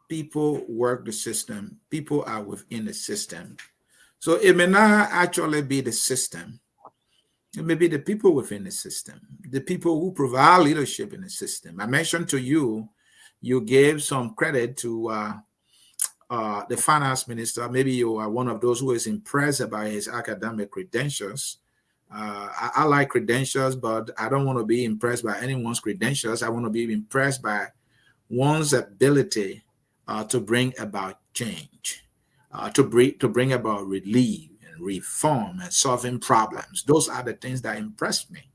People work the system. People are within the system. So it may not actually be the system. It may be the people within the system, the people who provide leadership in the system. I mentioned to you, you gave some credit to the finance minister. Maybe you are one of those who is impressed by his academic credentials. I like credentials, but I don't want to be impressed by anyone's credentials. I want to be impressed by one's ability to bring about change, to bring about relief and reform and solving problems. Those are the things that impressed me.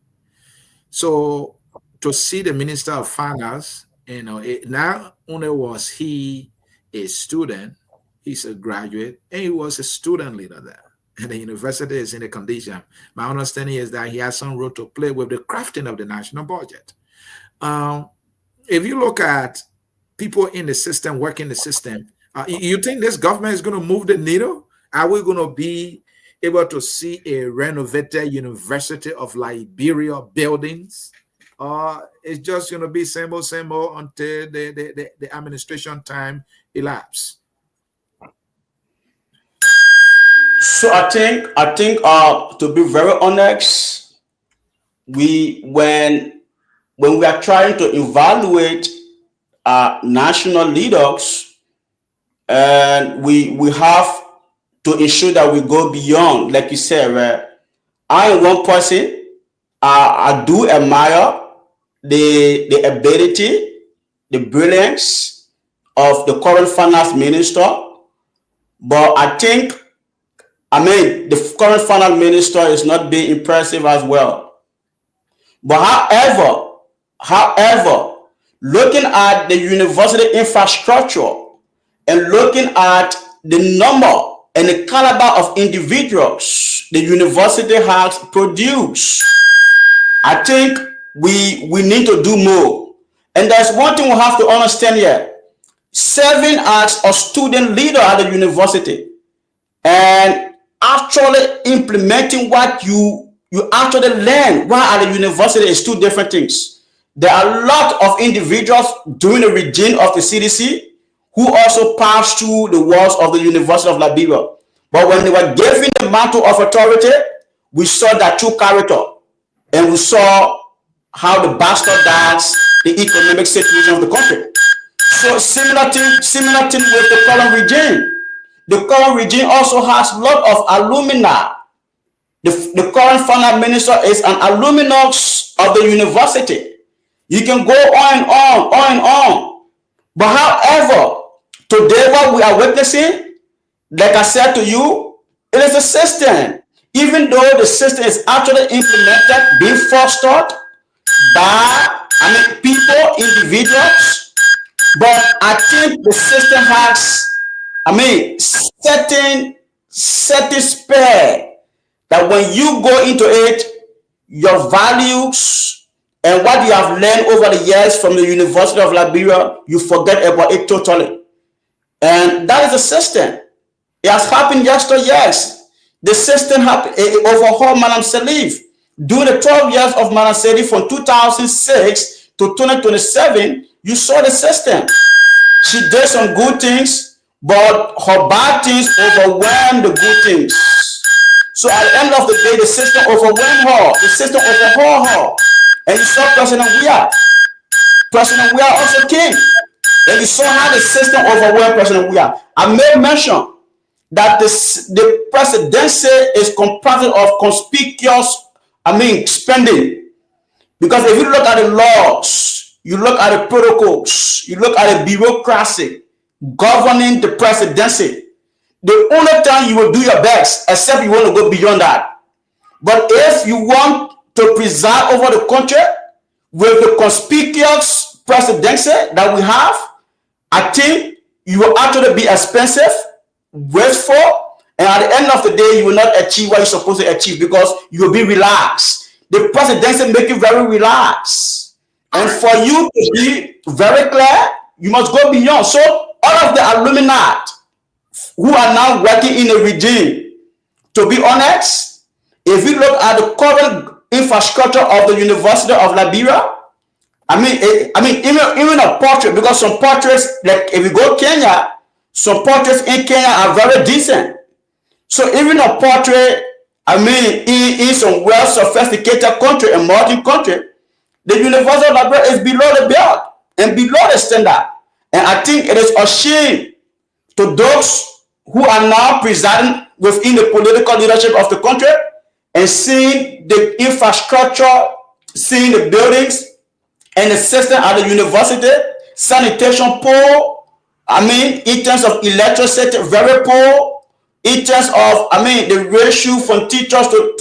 So to see the Minister of Finance, not only was he a student, he's a graduate, and he was a student leader there. And the university is in a condition. My understanding is that he has some role to play with the crafting of the national budget. If you look at people in the system, working the system, you think this government is going to move the needle? Are we going to be able to see a renovated University of Liberia buildings? It's just going to be same old until the administration time elapses? So I think to be very honest, when we are trying to evaluate national leaders, and we have to ensure that we go beyond, like you said, right? I am one person. I do admire the ability, the brilliance of the current finance minister, but I think, the current finance minister is not being impressive as well. But however, looking at the university infrastructure and looking at the number and the caliber of individuals the university has produced, I think we need to do more. And there's one thing we have to understand here. Serving as a student leader at the university and actually implementing what you actually learn while at the university is two different things. There are a lot of individuals during the regime of the CDC who also passed through the walls of the University of Liberia. But when they were given the mantle of authority, we saw that true character, and we saw how the bastardized the economic situation of the country. So similar thing with the current regime. The current regime also has a lot of alumni. The current finance minister is an alumnus of the university. You can go on and on. But however, today what we are witnessing, like I said to you, it is a system. Even though the system is actually implemented, being fostered by people, individuals, but I think the system has certain spare that when you go into it, your values and what you have learned over the years from the University of Liberia, you forget about it totally. And that is a system. It has happened yesterday, yes. The system happened, it overhauled Madam Salif. During the 12 years of Madam Salif from 2006 to 2027, you saw the system. She did some good things, but her bad things overwhelmed the good things. So at the end of the day, the system overwhelmed her. The system overhauled her. And you saw President Weah. President Weah also came. And you saw how the system overwhelmed President Weah. I made mention that the presidency is comprised of conspicuous, spending. Because if you look at the laws, you look at the protocols, you look at the bureaucracy governing the presidency, the only time you will do your best, except you want to go beyond that. But if you want to preside over the country with the conspicuous presidency that we have, I think you will actually be expensive, wasteful, and at the end of the day, you will not achieve what you're supposed to achieve because you will be relaxed. The presidency make you very relaxed. And for you to be very clear, you must go beyond. So all of the alumni who are now working in a regime, to be honest, if you look at the current infrastructure of the University of Liberia, even a portrait, because some portraits, like if you go Kenya, some portraits in Kenya are very decent. So even a portrait, in some well sophisticated country, a modern country, the University of Liberia is below the belt and below the standard. And I think it is a shame to those who are now presiding within the political leadership of the country and seeing the infrastructure, seeing the buildings and the system at the university, sanitation poor, in terms of electricity, very poor, in terms of, the ratio from teachers to,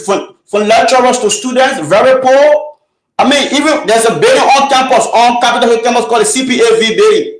from lecturers to students, very poor. Even there's a building on campus, on Capitol Hill campus called the CPAV building.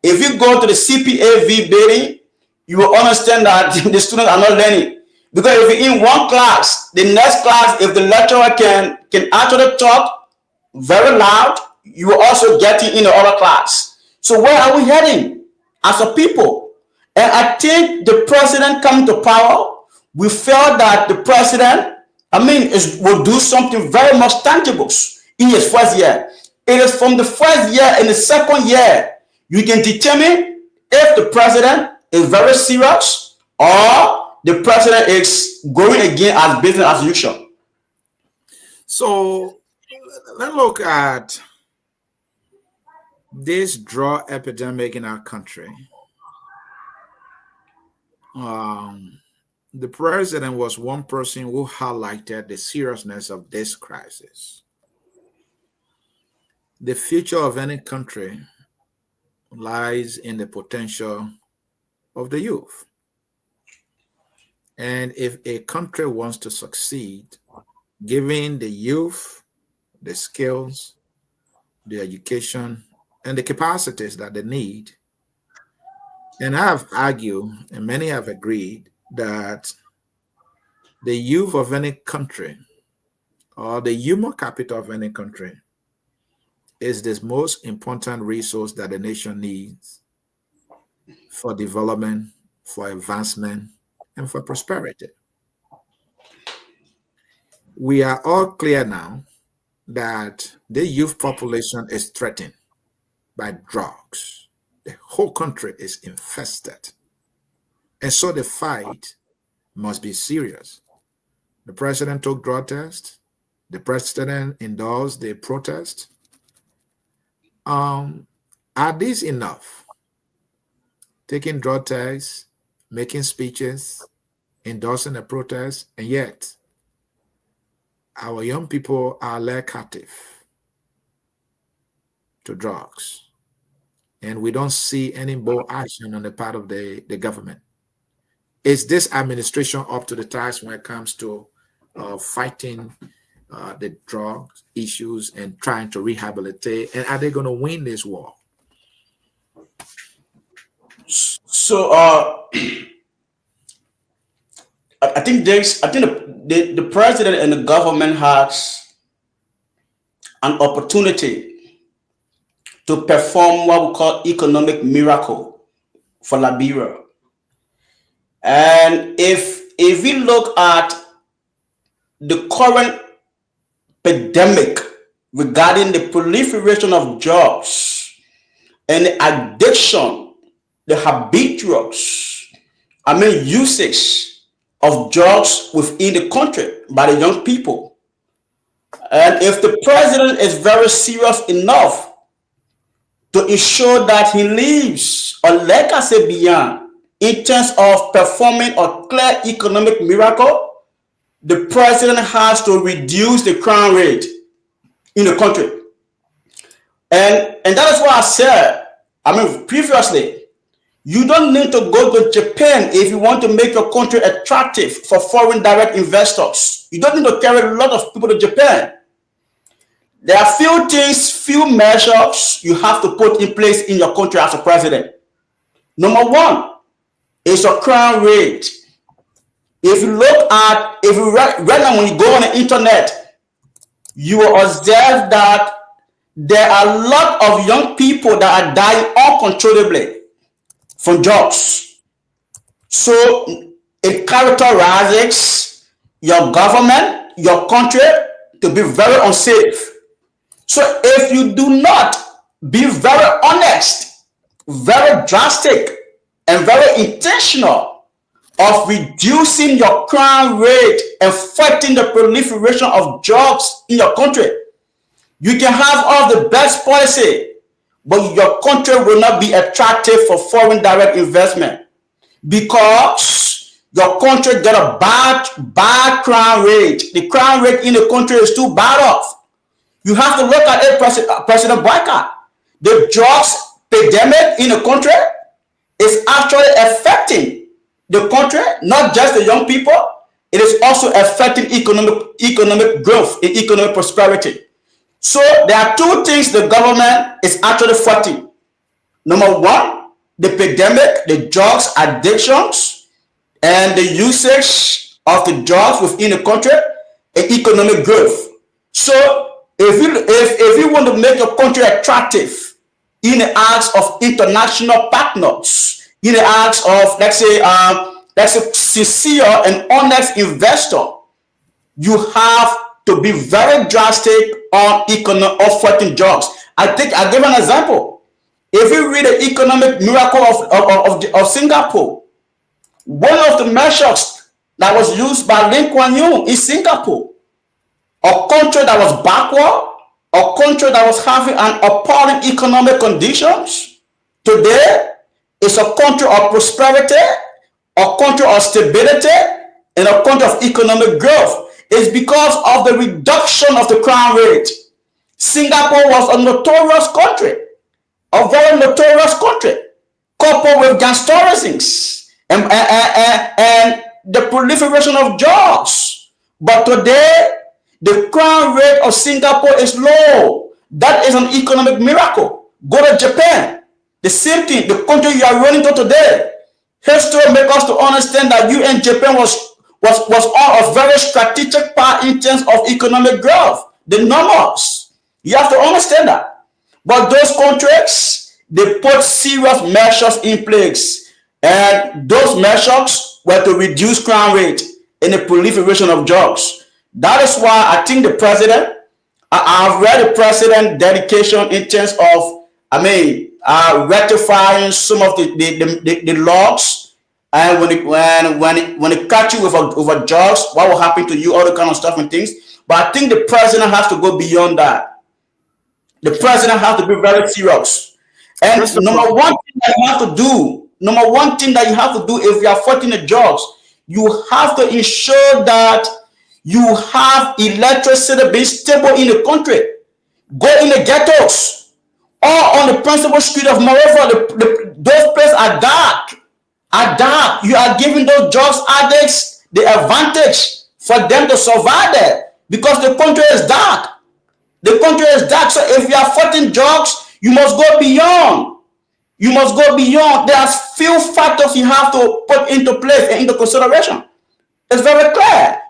If you go to the CPAV building, you will understand that the students are not learning. Because if you're in one class, the next class, if the lecturer can actually talk very loud, you will also get in the other class. So where are we heading as a people? And I think the president coming to power, we felt that the president, will do something very much tangible in his first year. It is from the first year and the second year you can determine if the president is very serious or the president is going again as business as usual. So let's look at this drug epidemic in our country. The president was one person who highlighted the seriousness of this crisis. The future of any country lies in the potential of the youth. And if a country wants to succeed, giving the youth the skills, the education, and the capacities that they need. And I have argued, and many have agreed, that the youth of any country or the human capital of any country is the most important resource that the nation needs for development, for advancement, and for prosperity. We are all clear now that the youth population is threatened by drugs. The whole country is infested. And so the fight must be serious. The president took drug tests. The president endorsed the protest. Are these enough? Taking drug tests, making speeches, endorsing a protest, and yet our young people are led captive to drugs. And we don't see any bold action on the part of the government. Is this administration up to the task when it comes to fighting the drug issues and trying to rehabilitate? And are they going to win this war? So I think the president and the government has an opportunity to perform what we call economic miracle for Liberia. And if we look at the current pandemic regarding the proliferation of drugs and the addiction, the habituals, usage of drugs within the country by the young people. And if the president is very serious enough to ensure that he leaves a legacy beyond in terms of performing a clear economic miracle, the president has to reduce the crime rate in the country. And that is what I said, previously, you don't need to go to Japan if you want to make your country attractive for foreign direct investors. You don't need to carry a lot of people to Japan. There are few measures you have to put in place in your country as a president. Number one is your crime rate. If you right now when you go on the internet, you will observe that there are a lot of young people that are dying uncontrollably from drugs. So it characterizes your government, your country to be very unsafe. So if you do not be very honest, very drastic, and very intentional of reducing your crime rate and fighting the proliferation of drugs in your country, you can have all the best policy, but your country will not be attractive for foreign direct investment because your country get a bad crime rate. The crime rate in the country is too bad off. You have to look at it, President Boakai. The drugs pandemic in the country is actually affecting the country, not just the young people. It is also affecting economic growth and economic prosperity. So there are two things the government is actually fighting. Number one, the pandemic, the drugs addictions, and the usage of the drugs within the country and economic growth. So if you want to make your country attractive in the eyes of international partners, in the eyes of let's say sincere and honest investor, you have to be very drastic on fighting drugs. I'll give an example. If you read the economic miracle of Singapore, one of the measures that was used by Lee Kuan Yew in Singapore, a country that was backward, a country that was having an appalling economic conditions, today is a country of prosperity, a country of stability, in a country of economic growth is because of the reduction of the crime rate. Singapore was a notorious country, a very notorious country, coupled with gangsterisms and the proliferation of drugs. But today, the crime rate of Singapore is low. That is an economic miracle. Go to Japan. The same thing, the country you are running to today. History makes us to understand that you and Japan was on a very strategic part in terms of economic growth. The numbers. You have to understand that. But those countries, they put serious measures in place. And those measures were to reduce crime rate and the proliferation of drugs. That is why I think the president, I've read the president's dedication in terms of, rectifying some of the laws, and when it catch you with a drugs, what will happen to you, all the kind of stuff and things. But I think the president has to go beyond that. The president has to be very serious. And number one thing that you have to do if you are fighting the drugs, you have to ensure that you have electricity being stable in the country. Go in the ghettos or on the principal street of Monrovia. Those places are dark. You are giving those drugs addicts the advantage for them to survive there because the country is dark. The country is dark. So if you are fighting drugs, you must go beyond. You must go beyond. There are few factors you have to put into place and into consideration. It's very clear.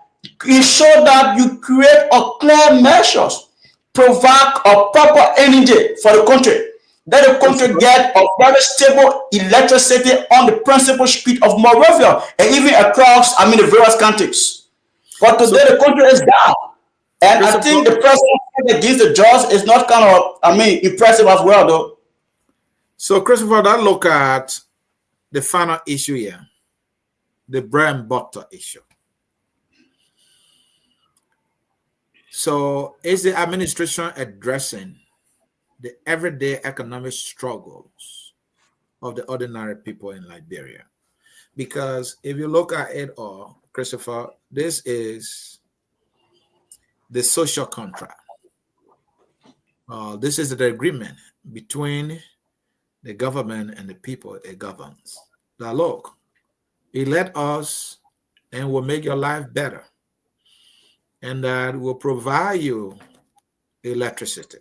Ensure that you create a clear measures, provide a proper energy for the country. Let the country get a very stable electricity on the principal street of Monrovia and even across, the various countries. But today the country is down. And I think the president against the judge is not kind of, impressive as well, though. So, Christopher, let's look at the final issue here, the bread and butter issue. So, is the administration addressing the everyday economic struggles of the ordinary people in Liberia? Because if you look at it all, Christopher, this is the social contract. This is the agreement between the government and the people it governs. Now, look, elect us and we'll make your life better. And that will provide you electricity.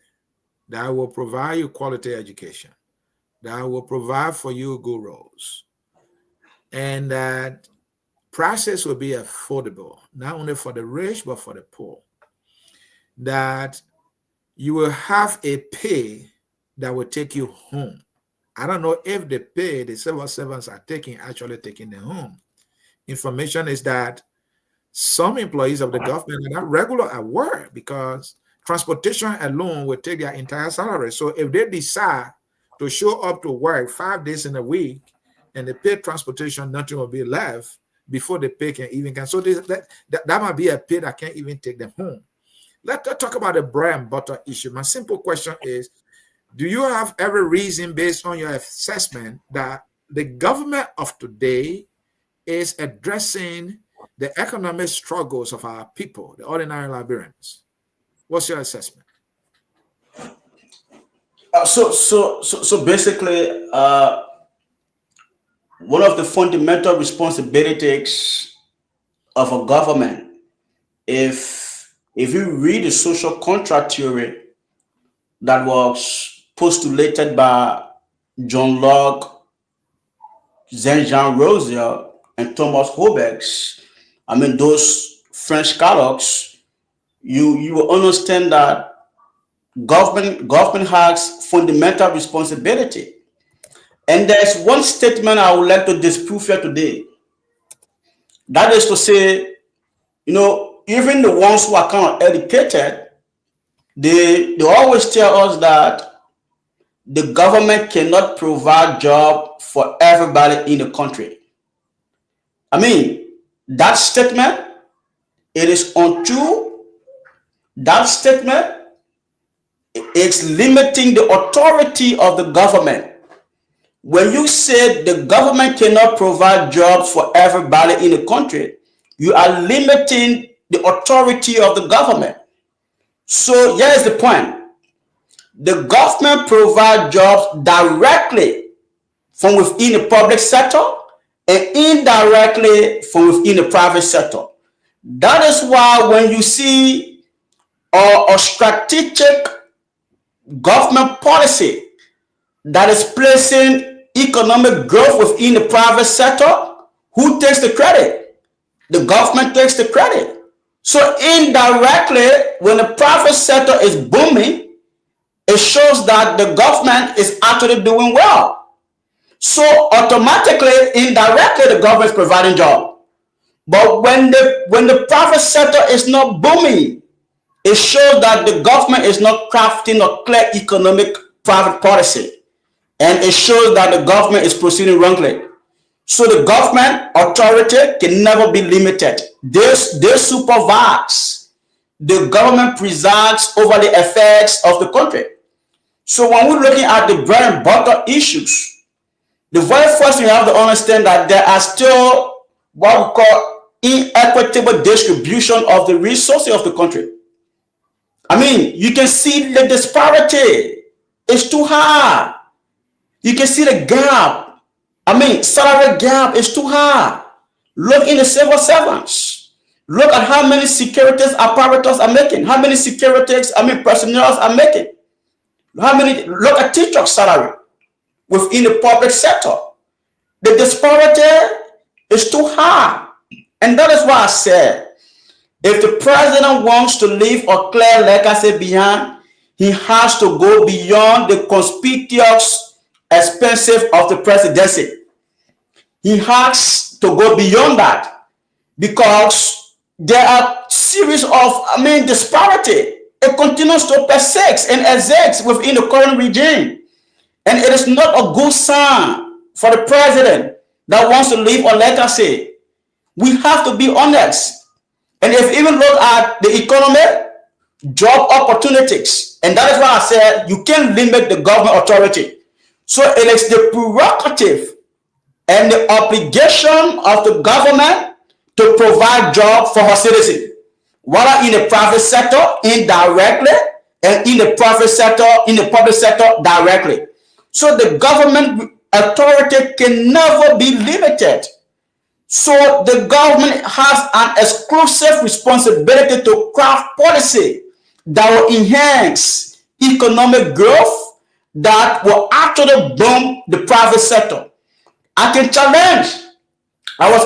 That will provide you quality education. That will provide for you good roads. And that prices will be affordable, not only for the rich, but for the poor. That you will have a pay that will take you home. I don't know if the pay the civil servants are actually taking them home. Information is that some employees of the government are not regular at work because transportation alone will take their entire salary. So if they decide to show up to work 5 days in a week and they pay transportation, nothing will be left before the pay can even come. So that might be a pay that can't even take them home. Let's talk about the bread and butter issue. My simple question is, do you have every reason based on your assessment that the government of today is addressing the economic struggles of our people, the ordinary Liberians? What's your assessment? So basically, one of the fundamental responsibilities of a government, if you read the social contract theory that was postulated by John Locke, Jean Rosier, and Thomas Hobbes, those French scholars, you will understand that government has fundamental responsibility. And there's one statement I would like to disprove here today. That is to say, even the ones who are kind of educated, they always tell us that the government cannot provide job for everybody in the country. That statement, it is untrue. That statement is limiting the authority of the government. When you say the government cannot provide jobs for everybody in the country, you are limiting the authority of the government. So here's the point. The government provides jobs directly from within the public sector and indirectly from within the private sector. That is why when you see a strategic government policy that is placing economic growth within the private sector, who takes the credit? The government takes the credit. So indirectly, when the private sector is booming, it shows that the government is actually doing well. So automatically, indirectly, the government is providing jobs. But when the private sector is not booming, it shows that the government is not crafting a clear economic private policy. And it shows that the government is proceeding wrongly. So the government authority can never be limited. They supervise. The government presides over the affairs of the country. So when we're looking at the bread and butter issues, the very first thing you have to understand that there are still what we call inequitable distribution of the resources of the country. I mean, you can see the disparity is too high. You can see the gap. I mean, salary gap is too high. Look in the civil servants. Look at how many securities apparatus are making. How many personnel are making. Look at teacher salary within the public sector. The disparity is too high. And that is why I said, if the president wants to leave a clear legacy behind, he has to go beyond the conspicuous expenses of the presidency. He has to go beyond that because there are series of disparity. It continues to persist and exist within the current regime. And it is not a good sign for the president that wants to leave a legacy. We have to be honest. And if you even look at the economy, job opportunities, and that is why I said you can't limit the government authority. So it is the prerogative and the obligation of the government to provide jobs for her citizens, whether in the private sector indirectly and in the public sector directly. So the government authority can never be limited. So the government has an exclusive responsibility to craft policy that will enhance economic growth, that will actually boom the private sector. I can challenge. I was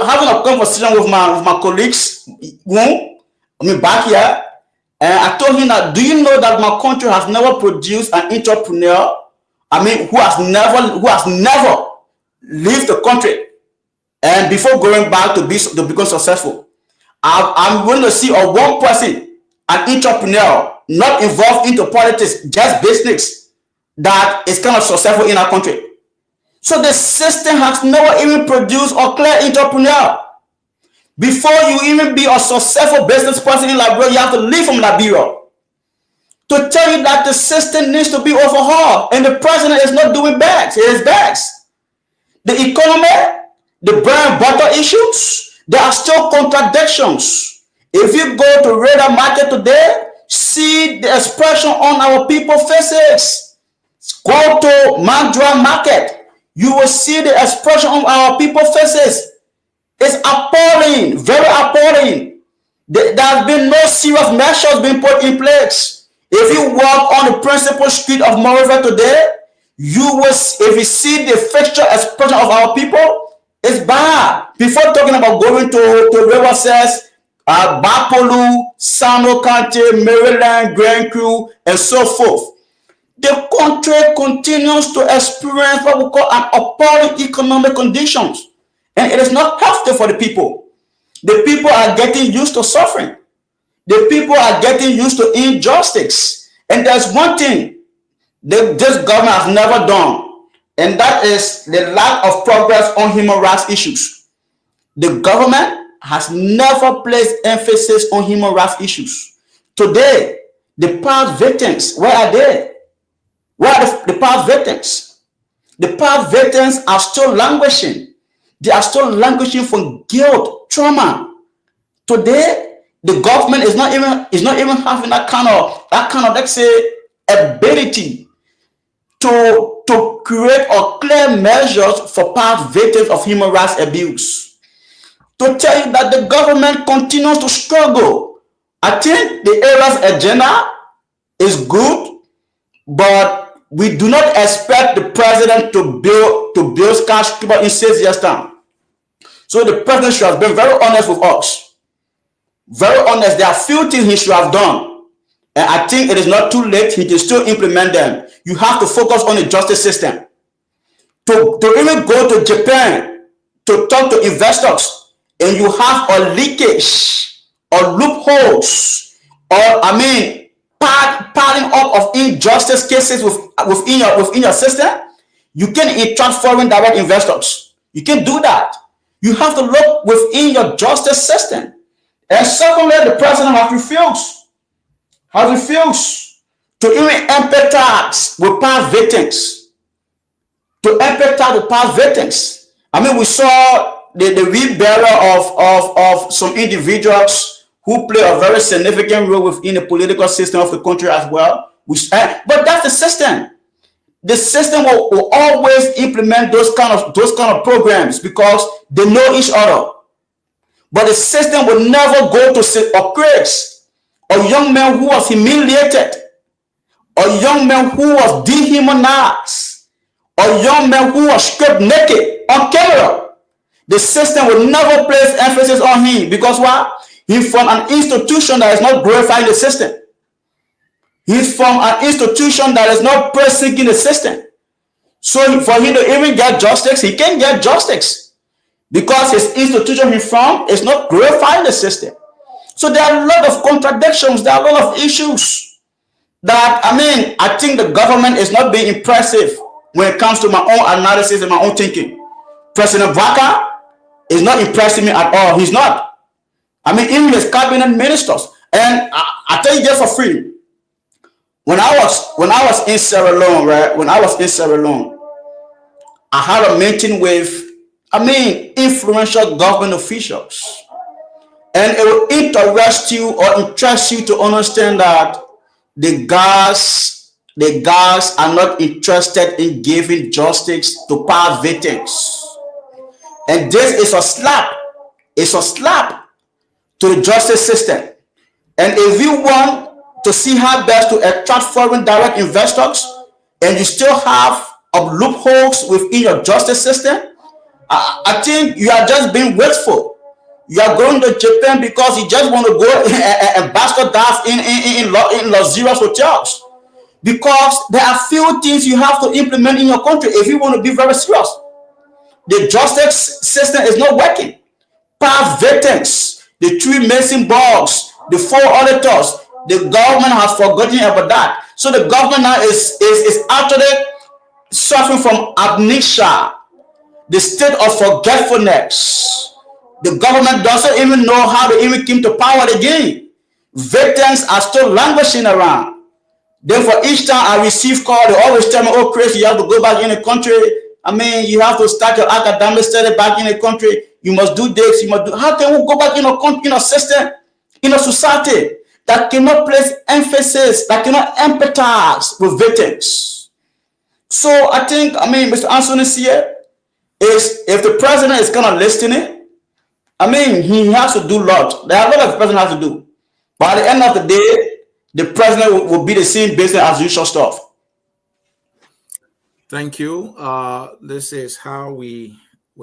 having a conversation with my colleagues back here, and I told him that, do you know that my country has never produced an entrepreneur, who has never left the country and before going back to become successful. I'm going to see a one person, an entrepreneur, not involved into politics, just business, that is kind of successful in our country. So the system has never even produced a clear entrepreneur. Before you even be a successful business person in Liberia, you have to leave from Liberia. To tell you that the system needs to be overhauled, and the president is not doing his best. The economy, the bread and butter issues, there are still contradictions. If you go to Radar Market today, see the expression on our people's faces. Go to Mandra Market, you will see the expression on our people's faces. It's appalling, very appalling. There has been no serious measures being put in place. If you walk on the principal street of Monrovia today, if you see the fixture expression of our people, it's bad. Before talking about going to River Says, Bapolu, Sano County, Maryland, Grand Crew, and so forth. The country continues to experience what we call an appalling economic conditions. And it is not healthy for the people. The people are getting used to suffering. The people are getting used to injustice. And there's one thing this government has never done, and that is the lack of progress on human rights issues. The government has never placed emphasis on human rights issues. Today, the past victims, where are they? Where are the past victims? The past victims are still languishing. They are still languishing from guilt, trauma. Today, the government is not even having that kind of let's say ability to create or clear measures for past victims of human rights abuse. To tell you that the government continues to struggle. I think the era's agenda is good, but we do not expect the president to build skyscraper in 6 years' time. So the president should have been very honest with us. Very honest. There are few things he should have done. And I think it is not too late. He can still implement them. You have to focus on the justice system. To even go to Japan to talk to investors, and you have a leakage or loopholes, or piling up of injustice cases within your system, you can attract foreign direct investors. You can do that. You have to look within your justice system. And secondly, the president has refused to even empathize with past victims. We saw the rebearer of some individuals who play a very significant role within the political system of the country as well. But that's the system. The system will always implement those kind of programs because they know each other. But the system will never go to a case a young man who was humiliated, a young man who was dehumanized, a young man who was stripped naked on camera. The system will never place emphasis on him because why? He's from an institution that is not glorifying the system. He's from an institution that is not persecuting the system. So for him to even get justice, he can't get justice because his institution he's from is not glorifying the system. So there are a lot of contradictions. There are a lot of issues that, I think the government is not being impressive when it comes to my own analysis and my own thinking. President Boakai is not impressing me at all. He's not. Even his cabinet ministers. And I tell you just for free, when I was in Sierra Leone, right? When I was in Sierra Leone, I had a meeting with, influential government officials. And it will interest you to understand that the guys are not interested in giving justice to past victims. And this is a slap. It's a slap to the justice system. And if you want to see how best to attract foreign direct investors, and you still have loopholes within your justice system, I think you are just being wasteful. You are going to Japan because you just want to go and bastardize in luxurious hotels. Because there are few things you have to implement in your country if you want to be very serious. The justice system is not working. Past victims, the 3 missing bugs, the 4 auditors, the government has forgotten about that. So the government now is actually suffering from amnesia, the state of forgetfulness. The government doesn't even know how to even come to power again. Victims are still languishing around. Then for each time I receive call, they always tell me, oh, Chris, you have to go back in the country. You have to start your academic study back in the country. You must do this, you must do. How can we go back in a country, in a system, in a society that cannot place emphasis, that cannot empathize with victims? So I think, Mr. Anthony here is, if the president is kind of listening, he has to do a lot. There are a lot of the president has to do. But at the end of the day, the president will be the same business as usual stuff. Thank you. This is how we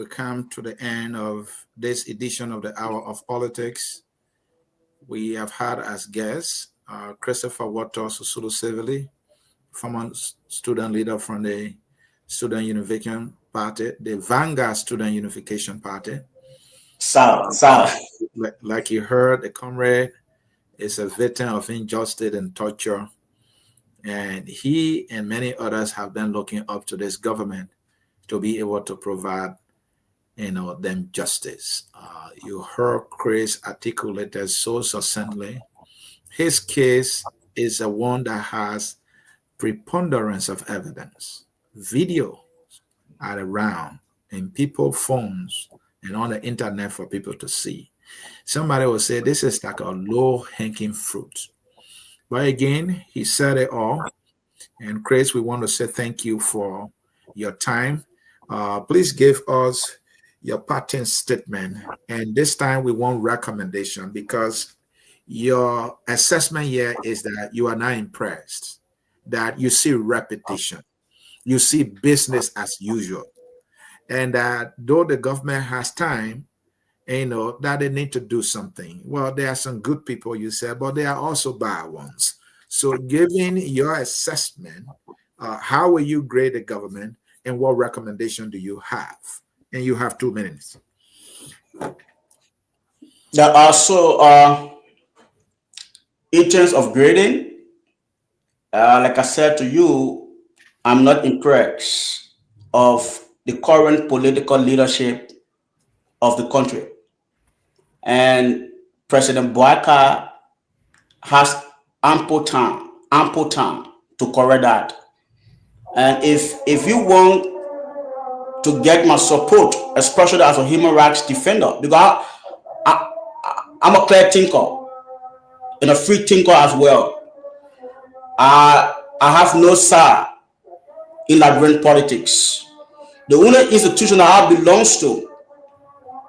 come to the end of this edition of the Hour of Politics. We have had as guests Christoper Sivili, former student leader from the Student Unification Party, the Vanguard Student Unification Party. Like you heard, the comrade is a victim of injustice and torture. And he and many others have been looking up to this government to be able to provide, them justice. You heard Chris articulated so succinctly. His case is a one that has preponderance of evidence. Video are around in people's phones and on the internet for people to see. Somebody will say this is like a low-hanging fruit. But again, he said it all. And Chris, we want to say thank you for your time. Please give us your parting statement. And this time we want recommendation because your assessment here is that you are not impressed, that you see repetition, you see business as usual, and that though the government has time, that they need to do something. Well, there are some good people, you said, but there are also bad ones. So, given your assessment, how will you grade the government and what recommendation do you have? And you have 2 minutes. There are also, in terms of grading, like I said to you, I'm not impressed of the current political leadership of the country. And President Boakai has ample time to correct that. And if you want to get my support, especially as a human rights defender, because I'm a clear thinker and a free thinker as well. I have no say in Liberian politics. The only institution I belongs to,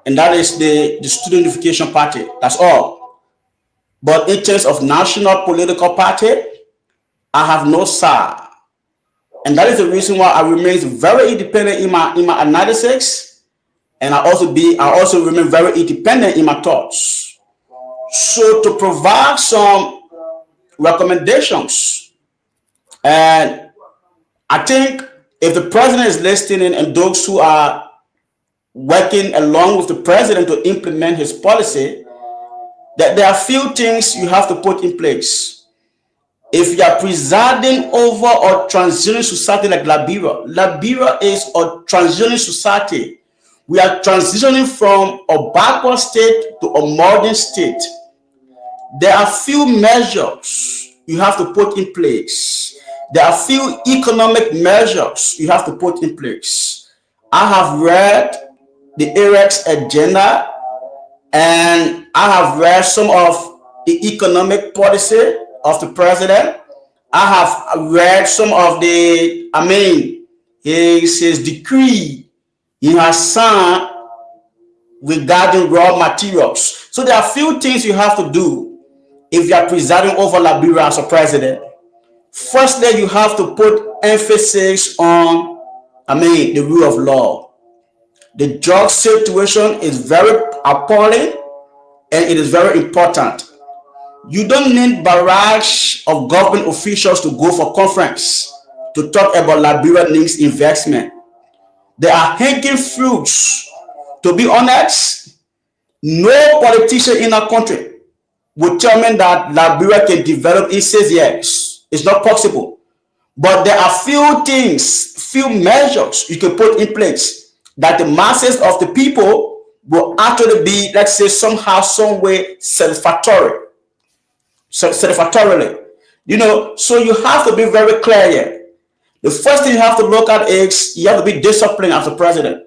and that is the Student Unification Party. That's all. But in terms of national political party, I have no say. And that is the reason why I remain very independent in my analysis, and I also remain very independent in my thoughts. So to provide some recommendations, and I think if the president is listening and those who are working along with the president to implement his policy, that there are few things you have to put in place. If you are presiding over a transitioning society like Liberia is a transitioning society. We are transitioning from a backward state to a modern state. There are few measures you have to put in place. There are few economic measures you have to put in place. I have read the EREX agenda, and I have read some of the economic policy of the president. I have read some of his decree he has signed regarding raw materials. So there are few things you have to do if you are presiding over Liberia as a president. Firstly, you have to put emphasis on, the rule of law. The drug situation is very appalling, and it is very important. You don't need barrage of government officials to go for conference to talk about Liberia needs investment. There are hanging fruits. To be honest, no politician in our country would tell me that Liberia can develop in 6 years. It's not possible. But there are few measures you can put in place that the masses of the people will actually be, let's say, somehow, some way satisfactorily. So you have to be very clear here. The first thing you have to look at is you have to be disciplined as a president.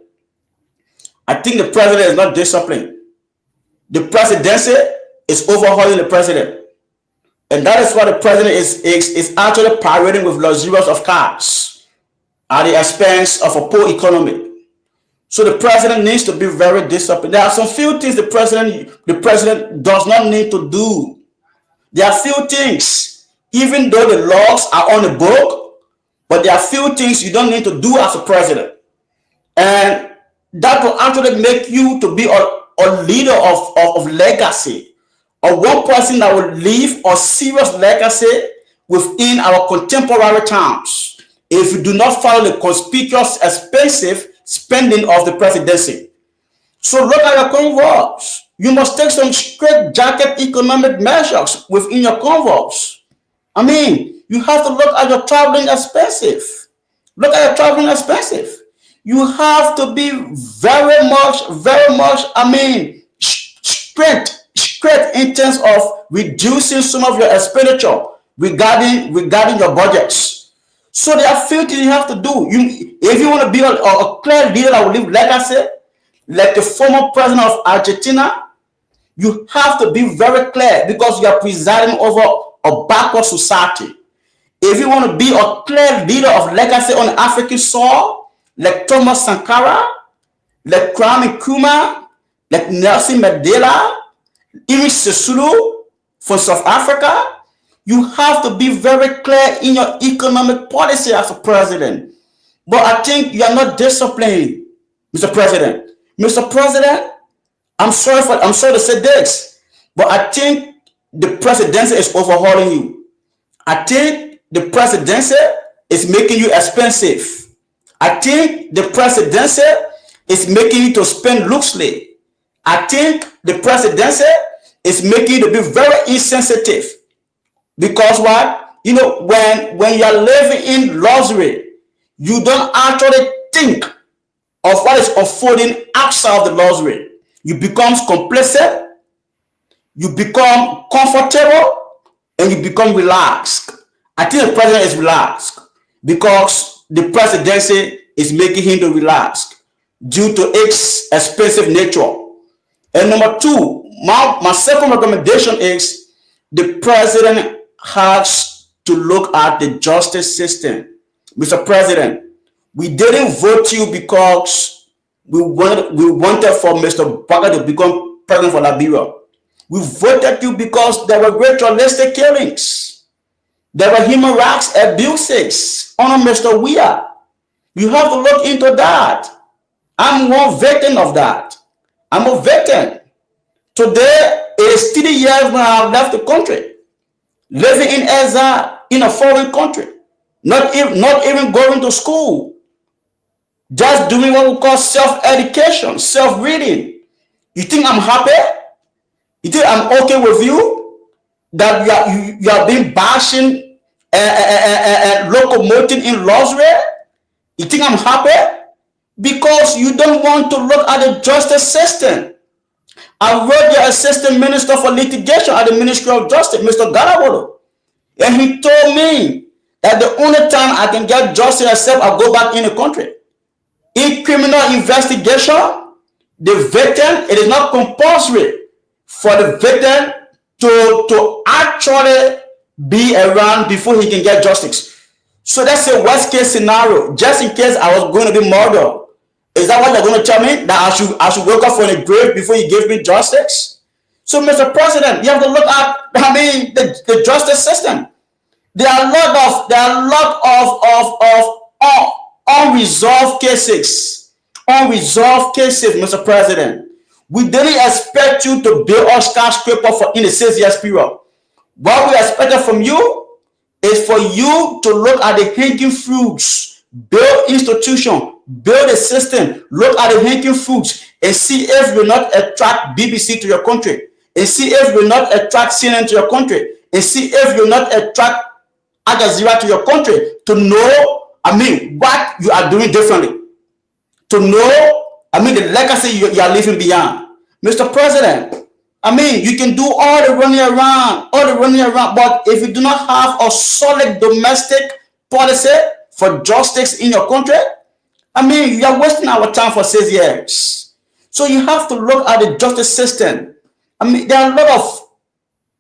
I think the president is not disciplined. The presidency is overhauling the president. And that is why the president is actually parading with luxurious of cars at the expense of a poor economy. So the president needs to be very disciplined. There are some few things the president does not need to do. There are few things, even though the laws are on the book, but there are few things you don't need to do as a president. And that will actually make you to be a leader of legacy, or one person that will leave a serious legacy within our contemporary times if you do not follow the conspicuous, expensive spending of the presidency. So look at your convoys. You must take some straitjacket economic measures within your convoys. You have to look at your traveling expenses. You have to be very much, straight in terms of reducing some of your expenditure regarding your budgets. So there are few things you have to do. If you want to be a clear leader that will leave legacy, like the former president of Argentina, you have to be very clear because you are presiding over a backward society. If you want to be a clear leader of legacy on African soil, like Thomas Sankara, like Kwame Nkrumah, like Nelson Mandela, even Sisulu from South Africa, you have to be very clear in your economic policy as a president. But I think you are not disciplined, Mr. President. Mr. President, I'm sorry to say this, but I think the presidency is overhauling you. I think the presidency is making you expensive. I think the presidency is making you to spend loosely. I think the presidency is making you to be very insensitive. Because what? You know, when you are living in luxury, you don't actually think of what is unfolding outside of the luxury. You become complacent, you become comfortable, and you become relaxed. I think the president is relaxed because the presidency is making him to relax due to its expensive nature. And number two, my second recommendation is the president has to look at the justice system. Mr. President, we didn't vote you because we wanted for Mr. Boakai to become president for Liberia. We voted you because there were ritualistic killings. There were human rights abuses on Mr. Weah. You have to look into that. I'm one victim of that. I'm a victim. Today, it is 30 years when I have left the country, living in exile in a foreign country, not even going to school, just doing what we call self-education, self-reading. You think I'm happy? You think I'm okay with you? That you are being bashing and locomoting in luxury? You think I'm happy? Because you don't want to look at the justice system. I wrote your assistant minister for litigation at the Ministry of Justice, Mr. Galawolo, and he told me that the only time I can get justice except I go back in the country. In criminal investigation, the victim, it is not compulsory for the victim to actually be around before he can get justice. So that's a worst case scenario. Just in case I was going to be murdered, is that what they're going to tell me? That I should wake up from the grave before you give me justice? So, Mr. President, you have to look at, the justice system. There are a lot of unresolved cases. Unresolved cases, Mr. President. We didn't expect you to build a skyscraper in the 6 years period. What we expected from you is for you to look at the hanging fruits, build institution, build a system, look at the hanging fruits, and see if you will not attract BBC to your country, and see if you will not attract CNN to your country, and see if you will not attract Al Jazeera to your country to know, what you are doing differently. To know, the legacy you are leaving behind. Mr. President, you can do all the running around, but if you do not have a solid domestic policy for justice in your country, you are wasting our time for 6 years. So you have to look at the justice system. There are a lot of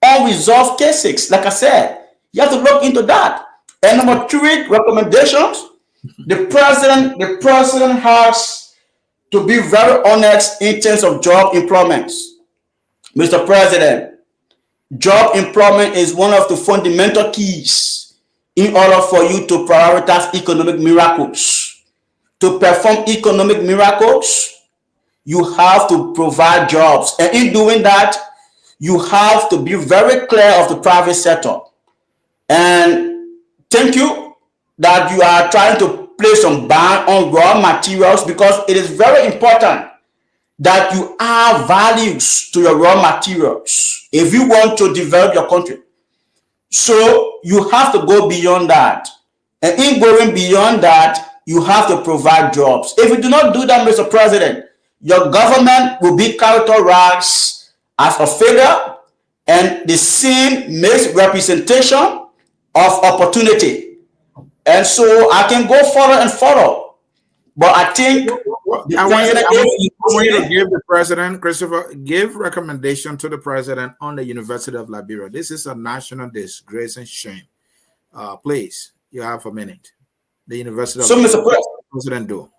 unresolved cases. Like I said, you have to look into that. And number 3 recommendations, the president has to be very honest in terms of job employment. Mr. President, job employment is one of the fundamental keys in order for you to prioritize economic miracles. To perform economic miracles, you have to provide jobs. And in doing that, you have to be very clear of the private sector. And thank you that you are trying to place some ban on raw materials, because it is very important that you add values to your raw materials if you want to develop your country. So you have to go beyond that. And in going beyond that, you have to provide jobs. If you do not do that, Mr. President, your government will be characterized as a failure and the same misrepresentation of opportunity. And so I can go further and further. But I think the I want president, you to give the president, Christopher, give recommendation to the president on the University of Liberia. This is a national disgrace and shame. Please, you have a minute. The University of so Mr. President do.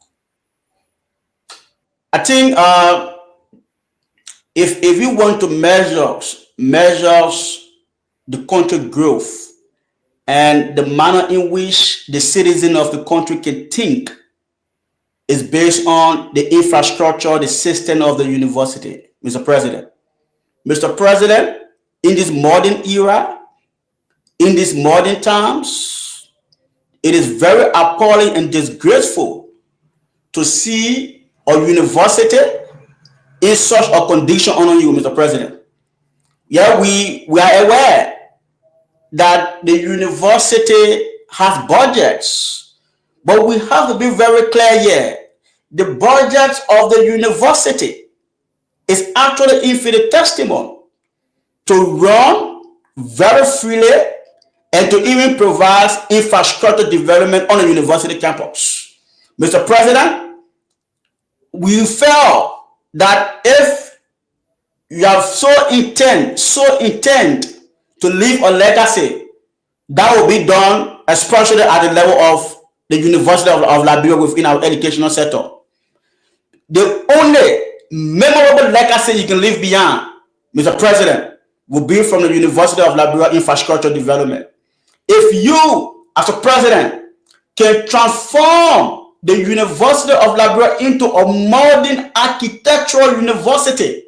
I think if you want to measure the country growth and the manner in which the citizen of the country can think is based on the infrastructure, the system of the university, Mr. President. Mr. President, in this modern era, in these modern times, it is very appalling and disgraceful to see a university in such a condition on you, Mr. President. Yeah, we are aware that the university has budgets, but we have to be very clear here. The budget of the university is actually infinitesimal to run very freely and to even provide infrastructure development on the university campus. Mr. President, we felt that if you have so intent to leave a legacy, that will be done especially at the level of the University of Liberia within our educational sector. The only memorable legacy you can leave behind, Mr. President, will be from the University of Liberia infrastructure development. If you, as a president, can transform the University of Liberia into a modern architectural university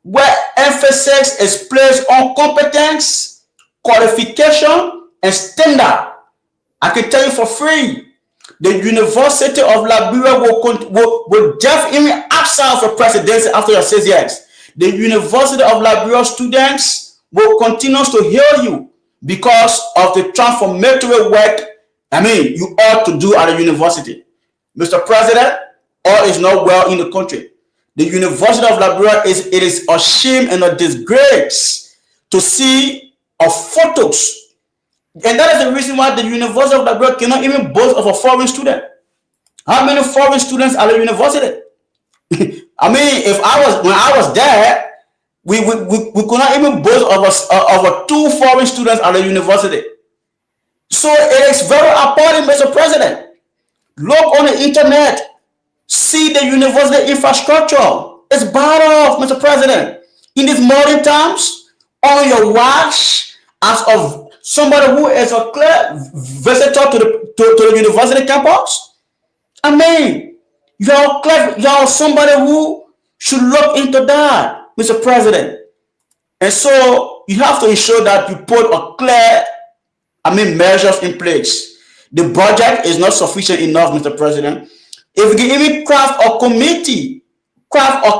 where emphasis is placed on competence, qualification, and standard, I can tell you for free, the University of Liberia will definitely outside of the presidency after your 6 years. The University of Liberia students will continue to hear you because of the transformative work, you ought to do at the university. Mr. President, all is not well in the country. The University of Liberia it is a shame and a disgrace to see photos. And that is the reason why the University of Liberia cannot even boast of a foreign student. How many foreign students are at the university? When I was there, we could not even boast of 2 foreign students at the university. So it is very appalling, Mr. President. Look on the internet, see the university infrastructure. It's bad off, Mr. President. In these modern times, on your watch, as of somebody who is a clear visitor to the university campus, you're somebody who should look into that, Mr. President. And so you have to ensure that you put a clear, measures in place. The budget is not sufficient enough, Mr. President. If we can even craft a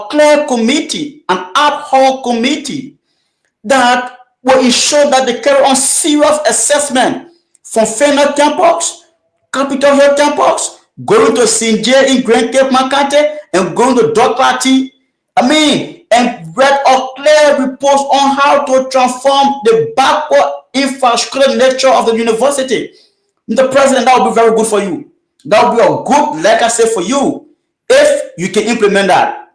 clear committee, an ad hoc committee that will ensure that they carry on serious assessment from Fena campus, Capitol Hill campus, going to St. J in Grand Cape Makate, and going to Doklati. And read a clear report on how to transform the backward infrastructure nature of the university. Mr. President, that would be very good for you. That would be a good legacy for you if you can implement that.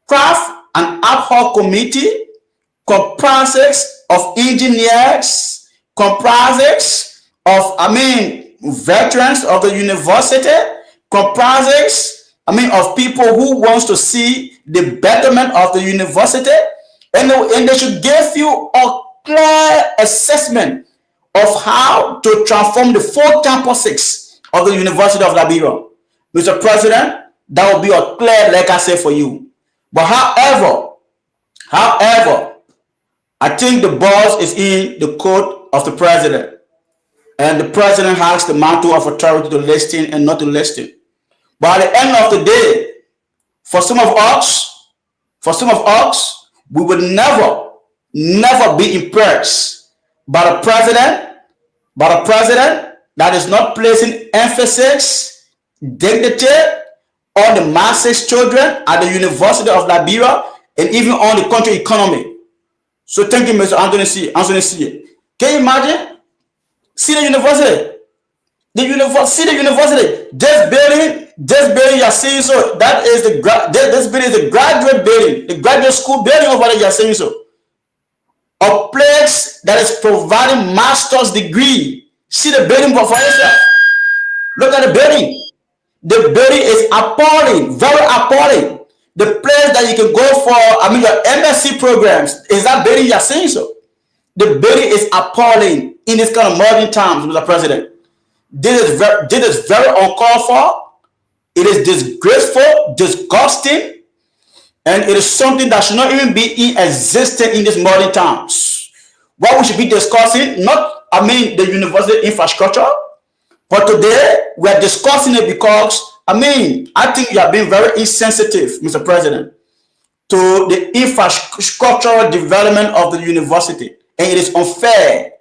Craft an ad hoc committee comprises of engineers, comprises of veterans of the university, comprises of people who wants to see the betterment of the university, and they should give you a clear assessment of how to transform the 4 campuses of the University of Liberia. Mr. President, that will be a clear legacy for you. But however, I think the ball is in the court of the president. And the president has the mantle of authority to listen and not to listen. But at the end of the day, for some of us, we will never be impressed by the president that is not placing emphasis, dignity on the masses children at the University of Liberia and even on the country economy. So thank you, Mr. Anthony C. Can you imagine? See the university. The university. This building you're seeing so that is this building is the graduate building, the graduate school building over there you're seeing so. A place that is providing master's degree. See the building for yourself. Look at the building. The building is appalling, very appalling. The place that you can go for, your MSc programs is that building you're seeing so. The building is appalling in this kind of modern times, Mr. President. This is very uncalled for. It is disgraceful, disgusting, and it is something that should not even be in existence in these modern times. What we should be discussing, not the university infrastructure, but today we are discussing it because I think you are being very insensitive, Mr. President, to the infrastructural development of the university, and it is unfair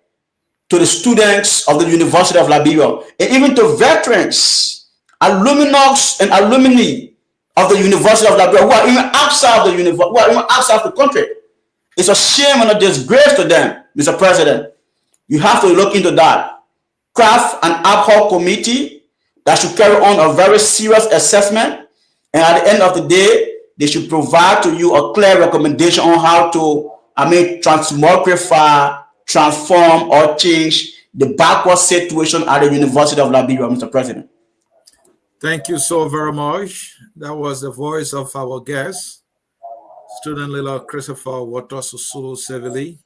to the students of the University of Liberia, and even to veterans, alumnus and alumni of the University of Liberia who are even outside of the university, who are even outside of the country. It's a shame and a disgrace to them, Mr. President. You have to look into that. Craft an ad hoc committee that should carry on a very serious assessment, and at the end of the day, they should provide to you a clear recommendation on how to, transmogrify, transform, or change the backward situation at the University of Liberia, Mr. President. Thank you so very much. That was the voice of our guest, student leader Christoper Sivili.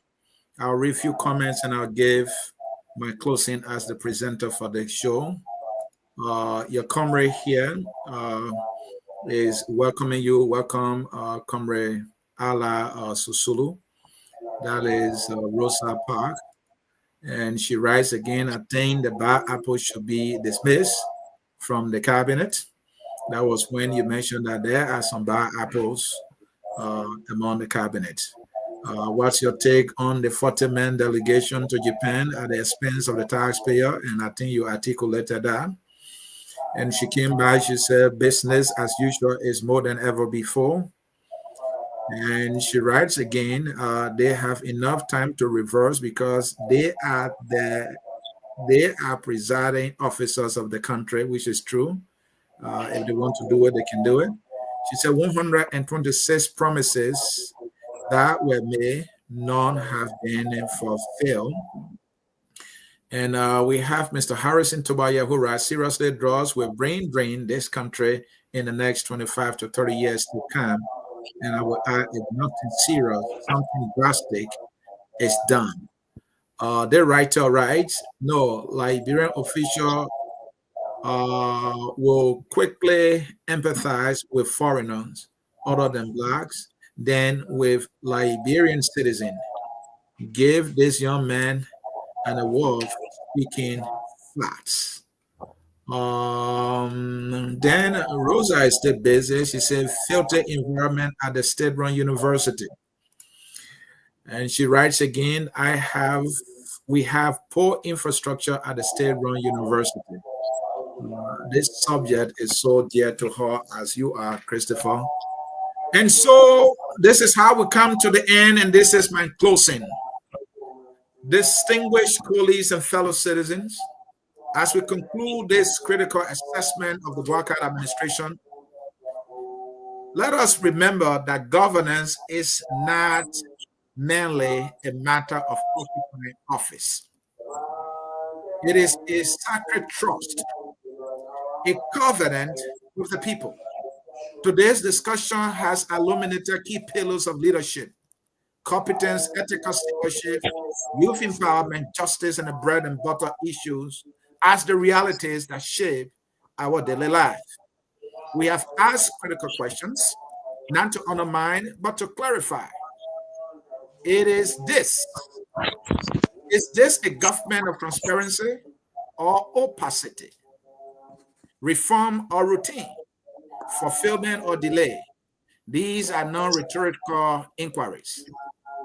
I'll read a few comments and I'll give my closing as the presenter for the show. Your comrade here is welcoming you. Welcome, comrade Ala Susulu. That is Rosa Park. And she writes again, I think the bad apple should be dismissed from the cabinet. That was when you mentioned that there are some bad apples among the cabinet. What's your take on the 40-man delegation to Japan at the expense of the taxpayer? And I think you articulated that. And she came back, she said, business as usual is more than ever before. And she writes again, they have enough time to reverse because they are presiding officers of the country, which is true. If they want to do it, they can do it. She said 126 promises that were made, none have been fulfilled. And we have Mr. Harrison Tobaya, who writes, seriously draws will brain drain this country in the next 25 to 30 years to come. And I will add, if nothing serious, something drastic is done. The writer writes, no, Liberian official will quickly empathize with foreigners other than blacks than with Liberian citizens. Give this young man an award for speaking flats. Then Rosa is still busy. She said, filter environment at the state-run university. And she writes again, we have poor infrastructure at the state-run university. This subject is so dear to her as you are, Christoper. And so this is how we come to the end, and this is my closing. Distinguished colleagues and fellow citizens, as we conclude this critical assessment of the Boakai administration, let us remember that governance is not merely a matter of occupying office. It is a sacred trust, a covenant with the people. Today's discussion has illuminated key pillars of leadership: competence, ethical stewardship, youth empowerment, justice, and the bread and butter issues as the realities that shape our daily life. We have asked critical questions, not to undermine, but to clarify. Is this a government of transparency or opacity? Reform or routine? Fulfillment or delay? These are non-rhetorical inquiries.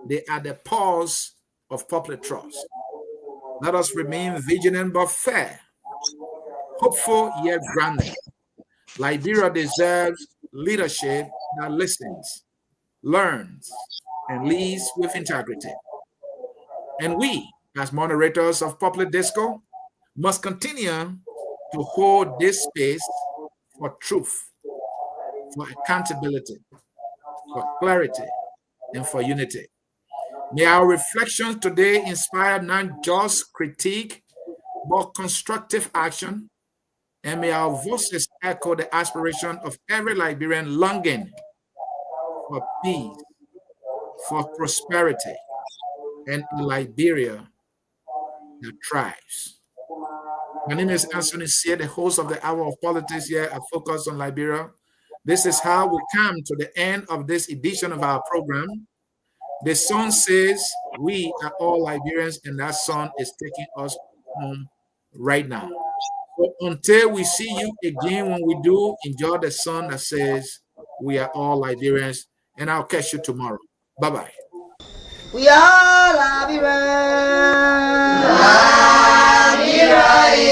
They are the pulse of public trust. Let us remain vigilant but fair, hopeful yet grounded. Liberia deserves leadership that listens, learns, and leads with integrity. And we, as moderators of public discourse, must continue to hold this space for truth, for accountability, for clarity, and for unity. May our reflections today inspire not just critique, but constructive action. And may our voices echo the aspiration of every Liberian longing for peace, for prosperity, and a Liberia that thrives. My name is Anthony Sear, the host of the Hour of Politics here at Focus on Liberia. This is how we come to the end of this edition of our program. The song says, we are all Liberians, and that song is taking us home right now. So until we see you again, when we do, enjoy the song that says, we are all Liberians, and I'll catch you tomorrow. Bye-bye. We are Liberians. Liberia